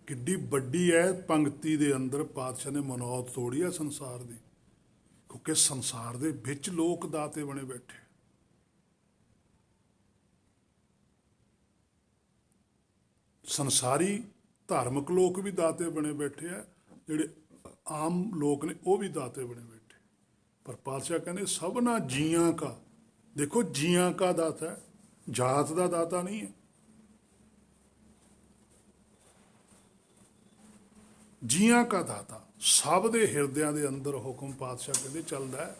ਕਿੱਡੀ ਵੱਡੀ ਹੈ ਪੰਕਤੀ ਦੇ ਅੰਦਰ ਪਾਤਸ਼ਾਹ ਨੇ ਮਨੌਤ ਤੋੜੀ ਹੈ ਸੰਸਾਰ ਦੀ। ਕਿਉਂਕਿ ਸੰਸਾਰ ਦੇ ਵਿੱਚ ਲੋਕ ਦਾਤੇ ਬਣੇ ਬੈਠੇ। ਸੰਸਾਰੀ ਧਾਰਮਿਕ ਲੋਕ ਵੀ ਦਾਤੇ ਬਣੇ ਬੈਠੇ ਆ, ਜਿਹੜੇ ਆਮ ਲੋਕ ਨੇ ਉਹ ਵੀ ਦਾਤੇ ਬਣੇ ਬੈਠੇ। ਪਰ ਪਾਤਸ਼ਾਹ ਕਹਿੰਦੇ ਸਭਨਾ ਜੀਆਂ ਕਾ। ਦੇਖੋ ਜੀਆਂ ਕਾ ਦਾਤਾ ਹੈ, ਜਾਤ ਦਾ ਦਾਤਾ ਨਹੀਂ ਹੈ। ਜੀਆਂ ਕਾ ਦਾਤਾ, ਸਭ ਦੇ ਹਿਰਦਿਆਂ ਦੇ ਅੰਦਰ ਹੁਕਮ ਪਾਤਸ਼ਾਹ ਕਹਿੰਦੇ ਚੱਲਦਾ ਹੈ।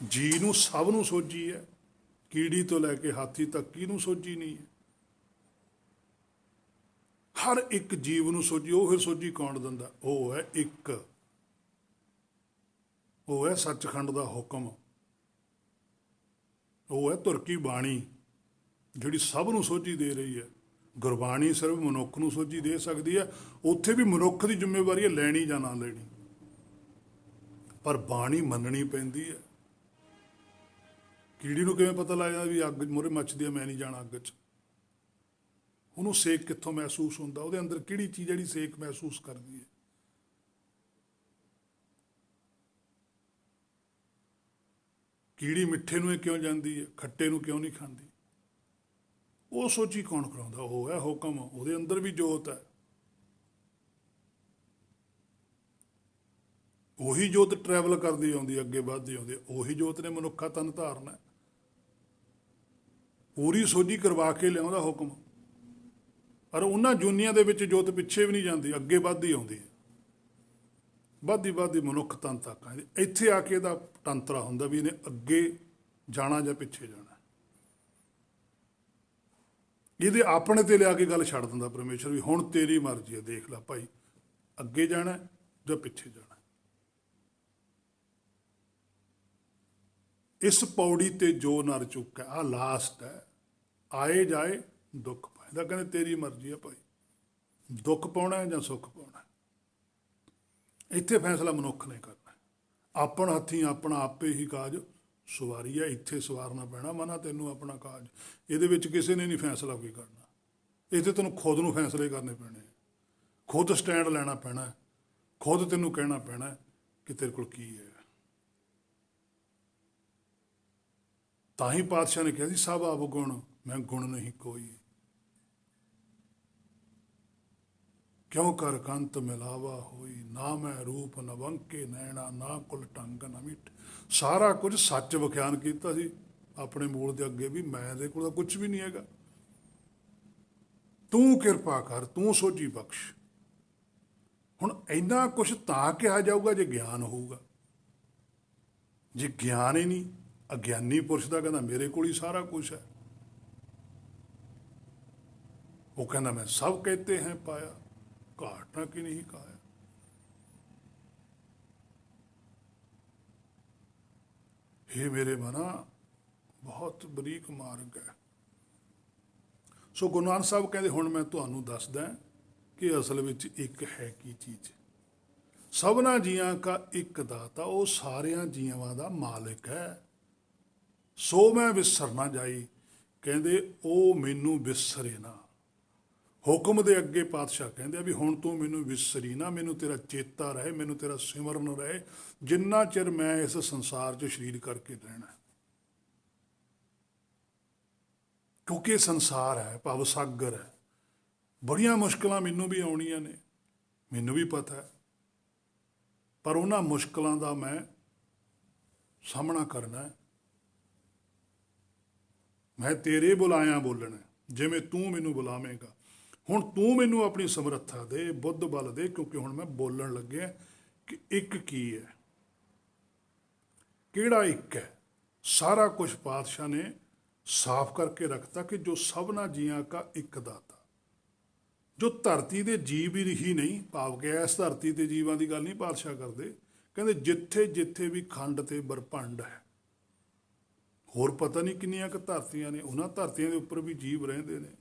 ਜੀ ਨੂੰ ਸਭ ਨੂੰ ਸੋਝੀ ਹੈ, ਕੀੜੀ ਤੋਂ ਲੈ ਕੇ ਹਾਥੀ ਤੱਕ ਕਿਹਨੂੰ ਸੋਝੀ ਨਹੀਂ ਹੈ। ਹਰ ਇੱਕ ਜੀਵ ਨੂੰ ਸੋਝੀ। ਉਹ ਫਿਰ ਸੋਝੀ ਕੌਣ ਦਿੰਦਾ? ਉਹ ਹੈ ਇੱਕ, ਉਹ ਹੈ ਸੱਚਖੰਡ ਦਾ ਹੁਕਮ, ਉਹ ਹੈ ਧੁਰ ਕੀ ਬਾਣੀ ਜਿਹੜੀ ਸਭ ਨੂੰ ਸੋਝੀ ਦੇ ਰਹੀ ਹੈ। ਗੁਰਬਾਣੀ ਸਿਰਫ ਮਨੁੱਖ ਨੂੰ ਸੋਝੀ ਦੇ ਸਕਦੀ ਹੈ। ਉੱਥੇ ਵੀ ਮਨੁੱਖ ਦੀ ਜ਼ਿੰਮੇਵਾਰੀ ਹੈ ਲੈਣੀ ਜਾਂ ਨਾ ਲੈਣੀ, ਪਰ ਬਾਣੀ ਮੰਨਣੀ ਪੈਂਦੀ ਹੈ। ਕੀੜੀ ਨੂੰ ਕਿਵੇਂ ਪਤਾ ਲੱਗਦਾ ਵੀ ਅੱਗ ਮੂਹਰੇ ਮੱਚਦੀ ਹੈ, ਮੈਂ ਨਹੀਂ ਜਾਣਾ ਅੱਗ 'ਚ? ਉਹਨੂੰ ਸੇਕ ਕਿੱਥੋਂ ਮਹਿਸੂਸ ਹੁੰਦਾ? ਉਹਦੇ ਅੰਦਰ ਕਿਹੜੀ ਚੀਜ਼ ਜਿਹੜੀ ਸੇਕ ਮਹਿਸੂਸ ਕਰਦੀ ਹੈ? ਕੀੜੀ ਮਿੱਠੇ ਨੂੰ ਕਿਉਂ ਜਾਂਦੀ ਹੈ, ਖੱਟੇ ਨੂੰ ਕਿਉਂ ਨਹੀਂ ਖਾਂਦੀ? ਉਹ ਸੋਝੀ ਕੌਣ ਕਰਾਉਂਦਾ? ਉਹ ਹੈ ਹੁਕਮ। ਉਹਦੇ ਅੰਦਰ ਵੀ ਜੋਤ ਹੈ। ਉਹੀ ਜੋਤ ਟਰੈਵਲ ਕਰਦੀ ਆਉਂਦੀ, ਅੱਗੇ ਵੱਧਦੀ ਆਉਂਦੀ। ਉਹੀ ਜੋਤ ਨੇ ਮਨੁੱਖਾ ਤਨ ਧਾਰਨਾ। ਪੂਰੀ ਸੋਝੀ ਕਰਵਾ ਕੇ ਲਿਆਉਂਦਾ ਹੁਕਮ। ਪਰ ਉਹਨਾਂ ਜੂਨੀਆਂ ਦੇ ਵਿੱਚ ਜੋਤ ਪਿੱਛੇ ਵੀ ਨਹੀਂ ਜਾਂਦੀ, ਅੱਗੇ ਵੱਧਦੀ ਆਉਂਦੀ ਹੈ। ਵੱਧਦੀ ਵੱਧਦੀ ਮਨੁੱਖ ਤਨ ਤੱਕ ਆਉਂਦੀ। ਇੱਥੇ ਆ ਕੇ ਇਹਦਾ ਟੰਤਰਾ ਹੁੰਦਾ ਵੀ ਇਹਨੇ ਅੱਗੇ ਜਾਣਾ ਜਾਂ ਪਿੱਛੇ ਜਾਣਾ। ਇਹਦੇ ਆਪਣੇ ਤੇ ਲਿਆ ਕੇ ਗੱਲ ਛੱਡ ਦਿੰਦਾ ਪਰਮੇਸ਼ਰ ਵੀ ਹੁਣ ਤੇਰੀ ਮਰਜ਼ੀ ਹੈ, ਦੇਖ ਲੈ ਭਾਈ ਅੱਗੇ ਜਾਣਾ ਜਾਂ ਪਿੱਛੇ ਜਾਣਾ। ਇਸ ਪੌੜੀ ਤੇ ਜੋ ਨਰ ਚੁੱਕਾ, ਆ ਲਾਸਟ ਹੈ, ਆਏ ਜਾਏ ਦੁੱਖ ਪਾਏਦਾ। ਕਹਿੰਦੇ ਤੇਰੀ ਮਰਜ਼ੀ ਹੈ ਭਾਈ, ਦੁੱਖ ਪਾਉਣਾ ਜਾਂ ਸੁੱਖ ਪਾਉਣਾ। ਇੱਥੇ ਫੈਸਲਾ ਮਨੁੱਖ ਨੇ ਕਰਨਾ। ਆਪਣ ਹੱਥੀਂ ਆਪਣਾ ਆਪੇ ਹੀ ਕਾਜ ਸਵਾਰੀ ਹੈ, ਇੱਥੇ ਸਵਾਰਨਾ ਪੈਣਾ ਮਨਾ ਤੈਨੂੰ ਆਪਣਾ ਕਾਜ। ਇਹਦੇ ਵਿੱਚ ਕਿਸੇ ਨੇ ਨਹੀਂ ਫੈਸਲਾ ਕੋਈ ਕਰਨਾ, ਇੱਥੇ ਤੈਨੂੰ ਖੁਦ ਨੂੰ ਫੈਸਲੇ ਕਰਨੇ ਪੈਣੇ, ਖੁਦ ਸਟੈਂਡ ਲੈਣਾ ਪੈਣਾ, ਖੁਦ ਤੈਨੂੰ ਕਹਿਣਾ ਪੈਣਾ ਕਿ ਤੇਰੇ ਕੋਲ ਕੀ ਹੈ। ਤਾਂ ਹੀ ਪਾਤਸ਼ਾਹ ਨੇ ਕਿਹਾ ਸੀ ਸਭ ਆਪ ਗੁਣ ਮੈਂ ਗੁਣ ਨਹੀਂ ਕੋਈ, ਕਿਉਂ ਕਰ ਕੰਤ ਮਿਲਾਵਾ ਹੋਈ, ਨਾ ਮੈਂ ਰੂਪ ਨ ਵੰਕੇ ਨੈਣਾ, ਨਾ ਕੁਲ ਟੰਗ ਨ ਮਿੱਟ। ਸਾਰਾ ਕੁਝ ਸੱਚ ਵਿਖਿਆਨ ਕੀਤਾ ਸੀ ਆਪਣੇ ਮੂਲ ਦੇ ਅੱਗੇ ਵੀ ਮੈਂ ਦੇ ਕੋਲ ਤਾਂ ਕੁਝ ਵੀ ਨਹੀਂ ਹੈਗਾ, ਤੂੰ ਕਿਰਪਾ ਕਰ, ਤੂੰ ਸੋਝੀ ਬਖਸ਼। ਹੁਣ ਇੰਨਾ ਕੁਛ ਤਾਂ ਕਿਹਾ ਜਾਊਗਾ ਜੇ ਗਿਆਨ ਹੋਊਗਾ। ਜੇ ਗਿਆਨ ਹੀ ਨਹੀਂ, ਅਗਿਆਨੀ ਪੁਰਸ਼ ਦਾ ਕਹਿੰਦਾ ਮੇਰੇ ਕੋਲ ਹੀ ਸਾਰਾ ਕੁਛ ਹੈ। ਉਹ ਕਹਿੰਦਾ ਮੈਂ ਸਭ ਕਹਤੇ हैं ਪਾਇਆ, ਘਾਟ ਨਾ ਕਿ ਨਹੀਂ ਕਾਇਆ। हे ਮੇਰੇ ਮਨਾ ਬਹੁਤ ਬਰੀਕ ਮਾਰਗ ਹੈ। ਸੋ ਗੁਰੂ ਨਾਨਕ ਸਾਹਿਬ ਕਹਿੰਦੇ ਹੁਣ ਮੈਂ ਤੁਹਾਨੂੰ ਦੱਸਦਾ ਕਿ ਅਸਲ ਵਿੱਚ ਇੱਕ ਹੈ ਕੀ ਚੀਜ਼। ਸਭਨਾ ਜੀਆਂ ਕਾ ਇੱਕ ਦਾਤਾ, ਉਹ ਸਾਰਿਆਂ ਜੀਵਾਂ ਦਾ ਮਾਲਿਕ ਹੈ। ਸੋ ਮੈਂ ਵਿਸਰ ਨਾ ਜਾਈ, ਕਹਿੰਦੇ ਉਹ ਮੈਨੂੰ ਵਿਸਰੇ ਨਾ। ਹੁਕਮ ਦੇ ਅੱਗੇ ਪਾਤਸ਼ਾਹ ਕਹਿੰਦੇ ਆ ਵੀ ਹੁਣ ਤੂੰ ਮੈਨੂੰ ਵਿਸਰੀ ਨਾ, ਮੈਨੂੰ ਤੇਰਾ ਚੇਤਾ ਰਹੇ, ਮੈਨੂੰ ਤੇਰਾ ਸਿਮਰਨ ਰਹੇ, ਜਿੰਨਾ ਚਿਰ ਮੈਂ ਇਸ ਸੰਸਾਰ 'ਚ ਸਰੀਰ ਕਰਕੇ ਰਹਿਣਾ। ਕਿਉਂਕਿ ਇਹ ਸੰਸਾਰ ਹੈ, ਭਵ ਸਾਗਰ ਹੈ, ਬੜੀਆਂ ਮੁਸ਼ਕਲਾਂ ਮੈਨੂੰ ਵੀ ਆਉਣੀਆਂ ਨੇ, ਮੈਨੂੰ ਵੀ ਪਤਾ ਹੈ, ਪਰ ਉਹਨਾਂ ਮੁਸ਼ਕਲਾਂ ਦਾ ਮੈਂ ਸਾਹਮਣਾ ਕਰਨਾ। ਮੈਂ ਤੇਰੇ ਬੁਲਾਇਆ ਬੋਲਣਾ, ਜਿਵੇਂ ਤੂੰ ਮੈਨੂੰ ਬੁਲਾਵੇਂਗਾ। ਹੁਣ ਤੂੰ ਮੈਨੂੰ ਆਪਣੀ ਸਮਰੱਥਾ ਦੇ, ਬੁੱਧ ਬਲ ਦੇ, ਕਿਉਂਕਿ ਹੁਣ ਮੈਂ ਬੋਲਣ ਲੱਗਿਆ ਕਿ ਇੱਕ ਕੀ ਹੈ, ਕਿਹੜਾ ਇੱਕ ਹੈ। ਸਾਰਾ ਕੁਝ ਪਾਤਸ਼ਾਹ ਨੇ ਸਾਫ਼ ਕਰਕੇ ਰੱਖਤਾ ਕਿ ਜੋ ਸਭਨਾ ਜੀਆਂ ਕਾ ਇੱਕ ਦਾਤਾ। ਜੋ ਧਰਤੀ ਦੇ ਜੀਵ ਹੀ ਨਹੀਂ, ਭਾਵ ਕਿ ਇਸ ਧਰਤੀ ਤੇ ਜੀਵਾਂ ਦੀ ਗੱਲ ਨਹੀਂ ਪਾਤਸ਼ਾਹ ਕਰਦੇ, ਕਹਿੰਦੇ ਜਿੱਥੇ ਜਿੱਥੇ ਵੀ ਖੰਡ ਤੇ ਬਰਭੰਡ ਹੈ, ਹੋਰ ਪਤਾ ਨਹੀਂ ਕਿੰਨੀਆਂ ਕੁ ਧਰਤੀਆਂ ਨੇ, ਉਹਨਾਂ ਧਰਤੀਆਂ ਦੇ ਉੱਪਰ ਵੀ ਜੀਵ ਰਹਿੰਦੇ ਨੇ।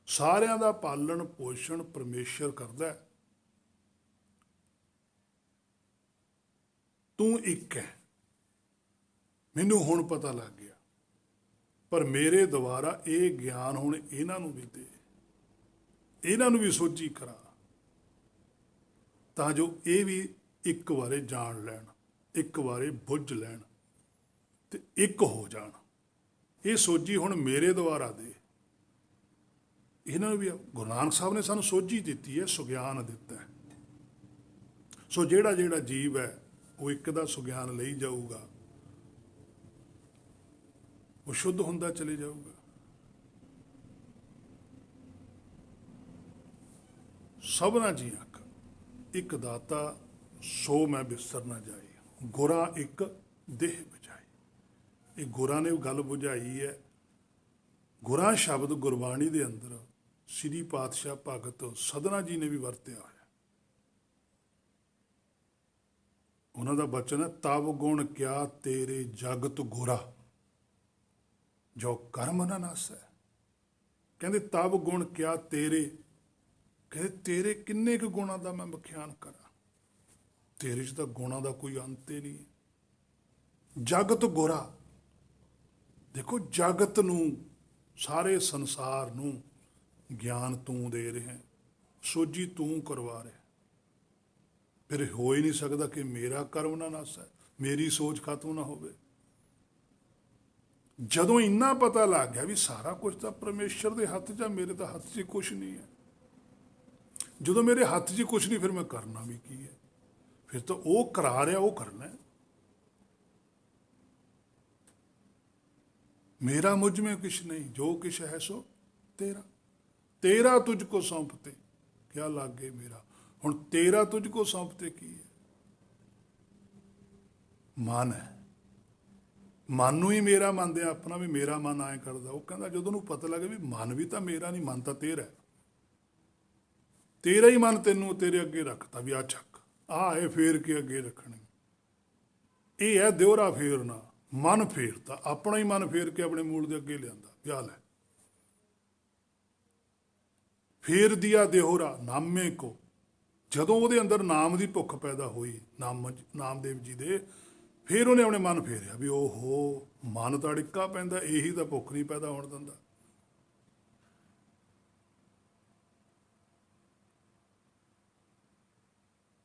ਸਾਰਿਆਂ ਦਾ ਪਾਲਣ ਪੋਸ਼ਣ ਪਰਮੇਸ਼ਰ ਕਰਦਾ ਹੈ। ਤੂੰ ਇੱਕ ਹੈ, ਮੈਨੂੰ ਹੁਣ ਪਤਾ ਲੱਗ ਗਿਆ, ਪਰ ਮੇਰੇ ਦੁਆਰਾ ਇਹ ਗਿਆਨ ਹੁਣ ਇਹਨਾਂ ਨੂੰ ਵੀ ਦੇ, ਇਹਨਾਂ ਨੂੰ ਵੀ ਸੋਝੀ ਕਰਾ, ਤਾਂ ਜੋ ਇਹ ਵੀ ਇੱਕ ਵਾਰੇ ਜਾਣ ਲੈਣ, ਇੱਕ ਵਾਰੇ ਬੁੱਝ ਲੈਣ ਤੇ ਇੱਕ ਹੋ ਜਾਣ। ਇਹ ਸੋਝੀ ਹੁਣ ਮੇਰੇ ਦੁਆਰਾ ਦੇ। ਇਹਨਾਂ ਨੂੰ ਵੀ ਗੁਰੂ ਨਾਨਕ ਸਾਹਿਬ ਨੇ ਸਾਨੂੰ ਸੋਝੀ ਦਿੱਤੀ ਹੈ, ਸੁਗਿਆਨ ਦਿੱਤਾ ਹੈ। ਸੋ ਜਿਹੜਾ ਜਿਹੜਾ ਜੀਵ ਹੈ ਉਹ ਇੱਕ ਦਾ ਸੁਗਿਆਨ ਲਈ ਜਾਊਗਾ, ਉਹ ਸ਼ੁੱਧ ਹੁੰਦਾ ਚਲੇ ਜਾਊਗਾ। ਸਭਨਾ ਜੀਆਂ ਕਾ ਇੱਕ ਦਾਤਾ, ਸੋ ਮੈਂ ਬਿਸਰ ਨਾ ਜਾਏ, ਗੁਰਾਂ ਇੱਕ ਦੇਹ ਬੁਝਾਈ। ਇਹ ਗੁਰਾਂ ਨੇ ਗੱਲ ਬੁਝਾਈ ਹੈ। ਗੁਰਾਂ ਸ਼ਬਦ ਗੁਰਬਾਣੀ ਦੇ ਅੰਦਰ ਸ੍ਰੀ ਪਾਤਸ਼ਾਹ ਭਗਤ ਸਧਨਾ ਜੀ ਨੇ ਵੀ ਵਰਤਿਆ ਹੋਇਆ। ਉਹਨਾਂ ਦਾ ਬਚਨ ਹੈ, ਤਵ ਗੁਣ ਕਿਆ ਤੇਰੇ ਜਗਤ ਗੁਰਾ, ਜੋ ਕਰਮ ਨਾ ਨਾਸੈ। ਕਹਿੰਦੇ ਤਵ ਗੁਣ ਕਿਆ ਤੇਰੇ, ਕਹਿੰਦੇ ਤੇਰੇ ਕਿੰਨੇ ਕੁ ਗੁਣਾਂ ਦਾ ਮੈਂ ਵਿਖਿਆਨ ਕਰਾਂ, ਤੇਰੇ 'ਚ ਤਾਂ ਗੁਣਾਂ ਦਾ ਕੋਈ ਅੰਤ ਹੀ ਨਹੀਂ। ਜਗਤ ਗੁਰਾ, ਦੇਖੋ ਜਗਤ ਨੂੰ, ਸਾਰੇ ਸੰਸਾਰ ਨੂੰ ਗਿਆਨ ਤੂੰ ਦੇ ਰਿਹਾ, ਸੋਝੀ ਤੂੰ ਕਰਵਾ ਰਿਹਾ। ਫਿਰ ਹੋ ਹੀ ਨਹੀਂ ਸਕਦਾ ਕਿ ਮੇਰਾ ਕਰਮ ਨਾ ਨਾਸੈ, ਮੇਰੀ ਸੋਚ ਖਤਮ ਨਾ ਹੋਵੇ। ਜਦੋਂ ਇੰਨਾ ਪਤਾ ਲੱਗ ਗਿਆ ਵੀ ਸਾਰਾ ਕੁਝ ਤਾਂ ਪਰਮੇਸ਼ਰ ਦੇ ਹੱਥ 'ਚ ਆ, ਮੇਰੇ ਤਾਂ ਹੱਥ 'ਚ ਕੁਛ ਨਹੀਂ ਹੈ। ਜਦੋਂ ਮੇਰੇ ਹੱਥ 'ਚ ਕੁਛ ਨਹੀਂ, ਫਿਰ ਮੈਂ ਕਰਨਾ ਵੀ ਕੀ ਹੈ? ਫਿਰ ਤਾਂ ਉਹ ਕਰਾ ਰਿਹਾ, ਉਹ ਕਰਨਾ। ਮੇਰਾ ਮੁਝ में कुछ नहीं, जो कुछ है सो तेरा, तेरा तुझको सौंपते क्या लागे मेरा। ਹੁਣ ਤੇਰਾ ਤੁਝ ਕੋ ਸੌਂਪਤੇ ਕੀ ਹੈ? ਮਨ ਹੈ, ਮਨ ਨੂੰ ਹੀ ਮੇਰਾ ਮੰਨਦੇ ਆ, ਆਪਣਾ ਵੀ ਮੇਰਾ ਮਨ ਐਂ ਕਰਦਾ। ਉਹ ਕਹਿੰਦਾ ਜਦੋਂ ਨੂੰ ਪਤਾ ਲੱਗੇ ਵੀ ਮਨ ਵੀ ਤਾਂ ਮੇਰਾ ਨਹੀਂ, ਮਨ ਤਾਂ ਤੇਰਾ ਹੈ। ਤੇਰਾ ਹੀ ਮਨ ਤੈਨੂੰ ਤੇਰੇ ਅੱਗੇ ਰੱਖਤਾ ਵੀ ਆ ਚੱਕ, ਆ ਇਹ ਫੇਰ ਕੇ ਅੱਗੇ ਰੱਖਣੀ। ਇਹ ਹੈ ਦਿਉਰਾ ਫੇਰਨਾ, ਮਨ ਫੇਰਤਾ, ਆਪਣਾ ਹੀ ਮਨ ਫੇਰ ਕੇ ਆਪਣੇ ਮੂਲ ਦੇ ਅੱਗੇ ਲਿਆਂਦਾ। ਵਿਆਹ ਲੈ ਫੇਰ ਦਿਆ ਦਿਹੋਰਾ ਨਾਮੇ ਕੋ, ਜਦੋਂ ਉਹਦੇ ਅੰਦਰ ਨਾਮ ਦੀ ਭੁੱਖ ਪੈਦਾ ਹੋਈ ਨਾਮਦੇਵ ਜੀ ਦੇ, ਫਿਰ ਉਹਨੇ ਆਪਣੇ ਮਨ ਫੇਰਿਆ ਵੀ ਓਹੋ ਮਨ ਤਾਂ ਅੜਿੱਕਾ ਪੈਂਦਾ, ਇਹੀ ਤਾਂ ਭੁੱਖ ਨਹੀਂ ਪੈਦਾ ਹੋਣ ਦਿੰਦਾ।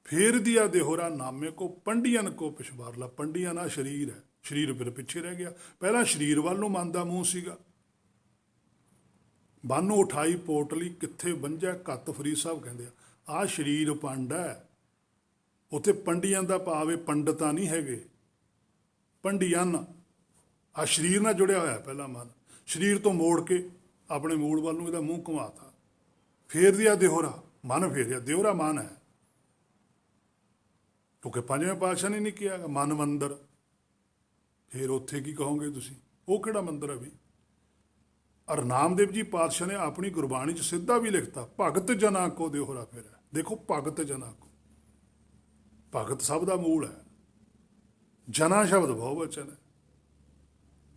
ਫੇਰ ਦਿਆ ਦਿਹੋਰਾ ਨਾਮੇ ਕੋ ਪੰਡੀਅਨ ਕੋ ਪਿਛਵਾਰਲਾ। ਪੰਡੀਆਂ ਨਾਲ ਸਰੀਰ ਹੈ, ਸਰੀਰ ਫਿਰ ਪਿੱਛੇ ਰਹਿ ਗਿਆ। ਪਹਿਲਾਂ ਸਰੀਰ ਵੱਲ ਨੂੰ ਮਨ ਦਾ ਮੂੰਹ ਸੀਗਾ। ਬਾਨੋ ਉਠਾਈ ਪੋਟਲੀ ਕਿੱਥੇ ਬੰਝਾ ਕੱਤ, ਫਰੀਦ ਸਾਹਿਬ ਕਹਿੰਦੇ ਆ ਆਹ ਸਰੀਰ ਪੰਡ ਹੈ। ਉੱਥੇ ਪੰਡੀਆਂ ਦਾ ਭਾਵ ਇਹ ਪੰਡਤਾਂ ਨਹੀਂ ਹੈਗੇ, ਪੰਡੀਅਨ। ਆ ਸਰੀਰ ਨਾਲ ਜੁੜਿਆ ਹੋਇਆ ਪਹਿਲਾਂ ਮਨ, ਸਰੀਰ ਤੋਂ ਮੋੜ ਕੇ ਆਪਣੇ ਮੂਲ ਵੱਲ ਨੂੰ ਇਹਦਾ ਮੂੰਹ ਘੁਮਾਤਾ। ਫੇਰ ਦਿਆ ਦਿਹੋਰਾ, ਮਨ ਫੇਰਿਆ, ਦਿਹੋਰਾ ਮਨ ਹੈ। ਕਿਉਂਕਿ ਪੰਜਵੇਂ ਪਾਤਸ਼ਾਹ ਨੇ ਨਹੀਂ ਕਿਹਾ ਮਨ ਮੰਦਰ, ਫਿਰ ਉੱਥੇ ਕੀ ਕਹੋਗੇ ਤੁਸੀਂ? ਉਹ ਕਿਹੜਾ ਮੰਦਰ ਹੈ ਵੀ? ਔਰ ਨਾਮਦੇਵ ਜੀ ਪਾਤਸ਼ਾਹ ਨੇ ਆਪਣੀ ਗੁਰਬਾਣੀ 'ਚ ਸਿੱਧਾ ਵੀ ਲਿਖਤਾ, ਭਗਤ ਜਨਾ ਕੋ ਦਿਹੋਰਾ ਫੇਰਿਆ। ਦੇਖੋ ਭਗਤ ਜਨਾ ਕੋ, ਭਗਤ ਸਭ ਦਾ ਮੂਲ ਹੈ, ਜਨਾ ਸ਼ਬਦ ਬਹੁਵਚਨ ਹੈ।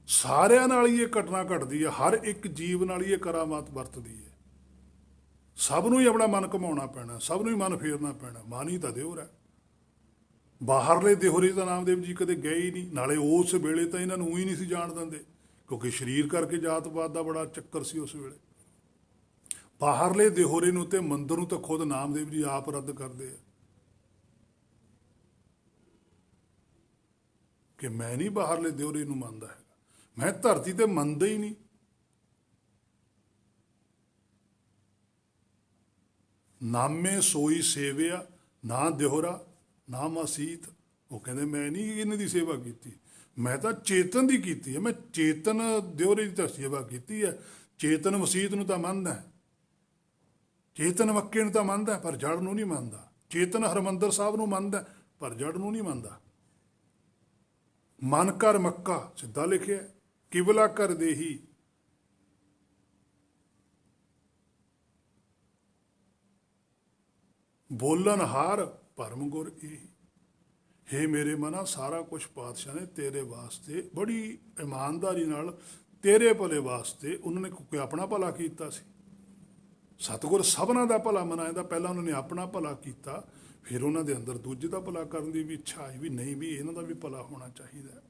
ਸਾਰਿਆਂ ਨਾਲ ਹੀ ਇਹ ਘਟਨਾ ਘਟਦੀ ਹੈ, ਹਰ ਇੱਕ ਜੀਵ ਨਾਲ ਹੀ ਇਹ ਕਰਾਮਾਤ ਵਰਤਦੀ ਹੈ। ਸਭ ਨੂੰ ਹੀ ਆਪਣਾ ਮਨ ਘੁਮਾਉਣਾ ਪੈਣਾ, ਸਭ ਨੂੰ ਹੀ ਮਨ ਫੇਰਨਾ ਪੈਣਾ। ਮਨ ਹੀ ਤਾਂ ਦਿਓਰ ਹੈ। ਬਾਹਰਲੇ ਦਿਹੋਰੇ ਤਾਂ ਨਾਮਦੇਵ ਜੀ ਕਦੇ ਗਏ ਹੀ ਨਹੀਂ, ਨਾਲੇ ਉਸ ਵੇਲੇ ਤਾਂ ਇਹਨਾਂ ਨੂੰ ਹੀ ਨਹੀਂ ਸੀ ਜਾਣ ਦਿੰਦੇ, ਕਿਉਂਕਿ ਸਰੀਰ ਕਰਕੇ ਜਾਤਪਾਤ ਦਾ ਬੜਾ ਚੱਕਰ ਸੀ ਉਸ ਵੇਲੇ। ਬਾਹਰਲੇ ਦਿਹੋਰੇ ਨੂੰ ਤੇ ਮੰਦਰ ਨੂੰ ਤਾਂ ਖੁਦ ਨਾਮਦੇਵ ਜੀ ਆਪ ਰੱਦ ਕਰਦੇ ਆ ਕਿ ਮੈਂ ਨਹੀਂ ਬਾਹਰਲੇ ਦਿਹੋਰੇ ਨੂੰ ਮੰਨਦਾ ਹੈਗਾ, ਮੈਂ ਧਰਤੀ ਤੇ ਮੰਨਦਾ ਹੀ ਨਹੀਂ। ਨਾਮੇ ਸੋਈ ਸੇਵਿਆ, ਨਾ ਦਿਹੋਰਾ ਨਾ ਮਸੀਤ। ਉਹ ਕਹਿੰਦੇ ਮੈਂ ਨਹੀਂ ਇਹਨਾਂ ਦੀ ਸੇਵਾ ਕੀਤੀ, ਮੈਂ ਤਾਂ ਚੇਤਨ ਦੀ ਕੀਤੀ ਹੈ। ਮੈਂ ਚੇਤਨ ਦਿਹੋਰੇ ਦੀ ਤਾਂ ਸੇਵਾ ਕੀਤੀ ਹੈ। ਚੇਤਨ ਮਸੀਤ ਨੂੰ ਤਾਂ ਮੰਨਦਾ, ਚੇਤਨ ਮੱਕੇ ਨੂੰ ਤਾਂ ਮੰਨਦਾ, ਪਰ ਜੜ ਨੂੰ ਨਹੀਂ ਮੰਨਦਾ। ਚੇਤਨ ਹਰਿਮੰਦਰ ਸਾਹਿਬ ਨੂੰ ਮੰਨਦਾ, ਪਰ ਜੜ ਨੂੰ ਨਹੀਂ ਮੰਨਦਾ। ਮਨ ਕਰ ਮੱਕਾ ਸਿੱਧਾ ਲਿਖਿਆ, ਕਿਬਲਾ ਕਰ ਦੇਹੀ। ਬੋਲਣ ਹਾਰ ਭਰਮ ਗੁਰ ਇਹੀ। ਹੇ ਮੇਰੇ ਮਨਾ, ਸਾਰਾ ਕੁਛ ਪਾਤਸ਼ਾਹ ਨੇ ਤੇਰੇ ਵਾਸਤੇ ਬੜੀ ਇਮਾਨਦਾਰੀ ਨਾਲ, ਤੇਰੇ ਭਲੇ ਵਾਸਤੇ ਉਹਨਾਂ ਨੇ ਕੋਈ ਆਪਣਾ ਭਲਾ ਕੀਤਾ ਸੀ। ਸਤਿਗੁਰ ਸਭਨਾਂ ਦਾ ਭਲਾ ਮਨਾਉਂਦਾ, ਪਹਿਲਾਂ ਉਹਨਾਂ ਨੇ ਆਪਣਾ ਭਲਾ ਕੀਤਾ, ਫਿਰ ਉਹਨਾਂ ਦੇ ਅੰਦਰ ਦੂਜੇ ਦਾ ਭਲਾ ਕਰਨ ਦੀ ਵੀ ਇੱਛਾ ਆਈ ਵੀ ਨਹੀਂ, ਵੀ ਇਹਨਾਂ ਦਾ ਵੀ ਭਲਾ ਹੋਣਾ ਚਾਹੀਦਾ।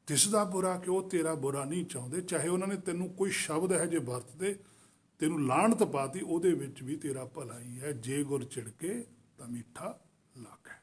ਤਿਸ ਦਾ ਬੁਰਾ ਕਿ ਉਹ ਤੇਰਾ ਬੁਰਾ ਨਹੀਂ ਚਾਹੁੰਦੇ। ਚਾਹੇ ਉਹਨਾਂ ਨੇ ਤੈਨੂੰ ਕੋਈ ਸ਼ਬਦ ਹੈ ਜੇ ਵਰਤਦੇ, ਤੈਨੂੰ ਲਾਹਣਤ ਪਾਤੀ, ਉਹਦੇ ਵਿੱਚ ਵੀ ਤੇਰਾ ਭਲਾ ਹੀ ਹੈ। ਜੇ ਗੁਰ ਚਿੜਕੇ ਤਾਂ ਮਿੱਠਾ ਲੱਗ ਹੈ।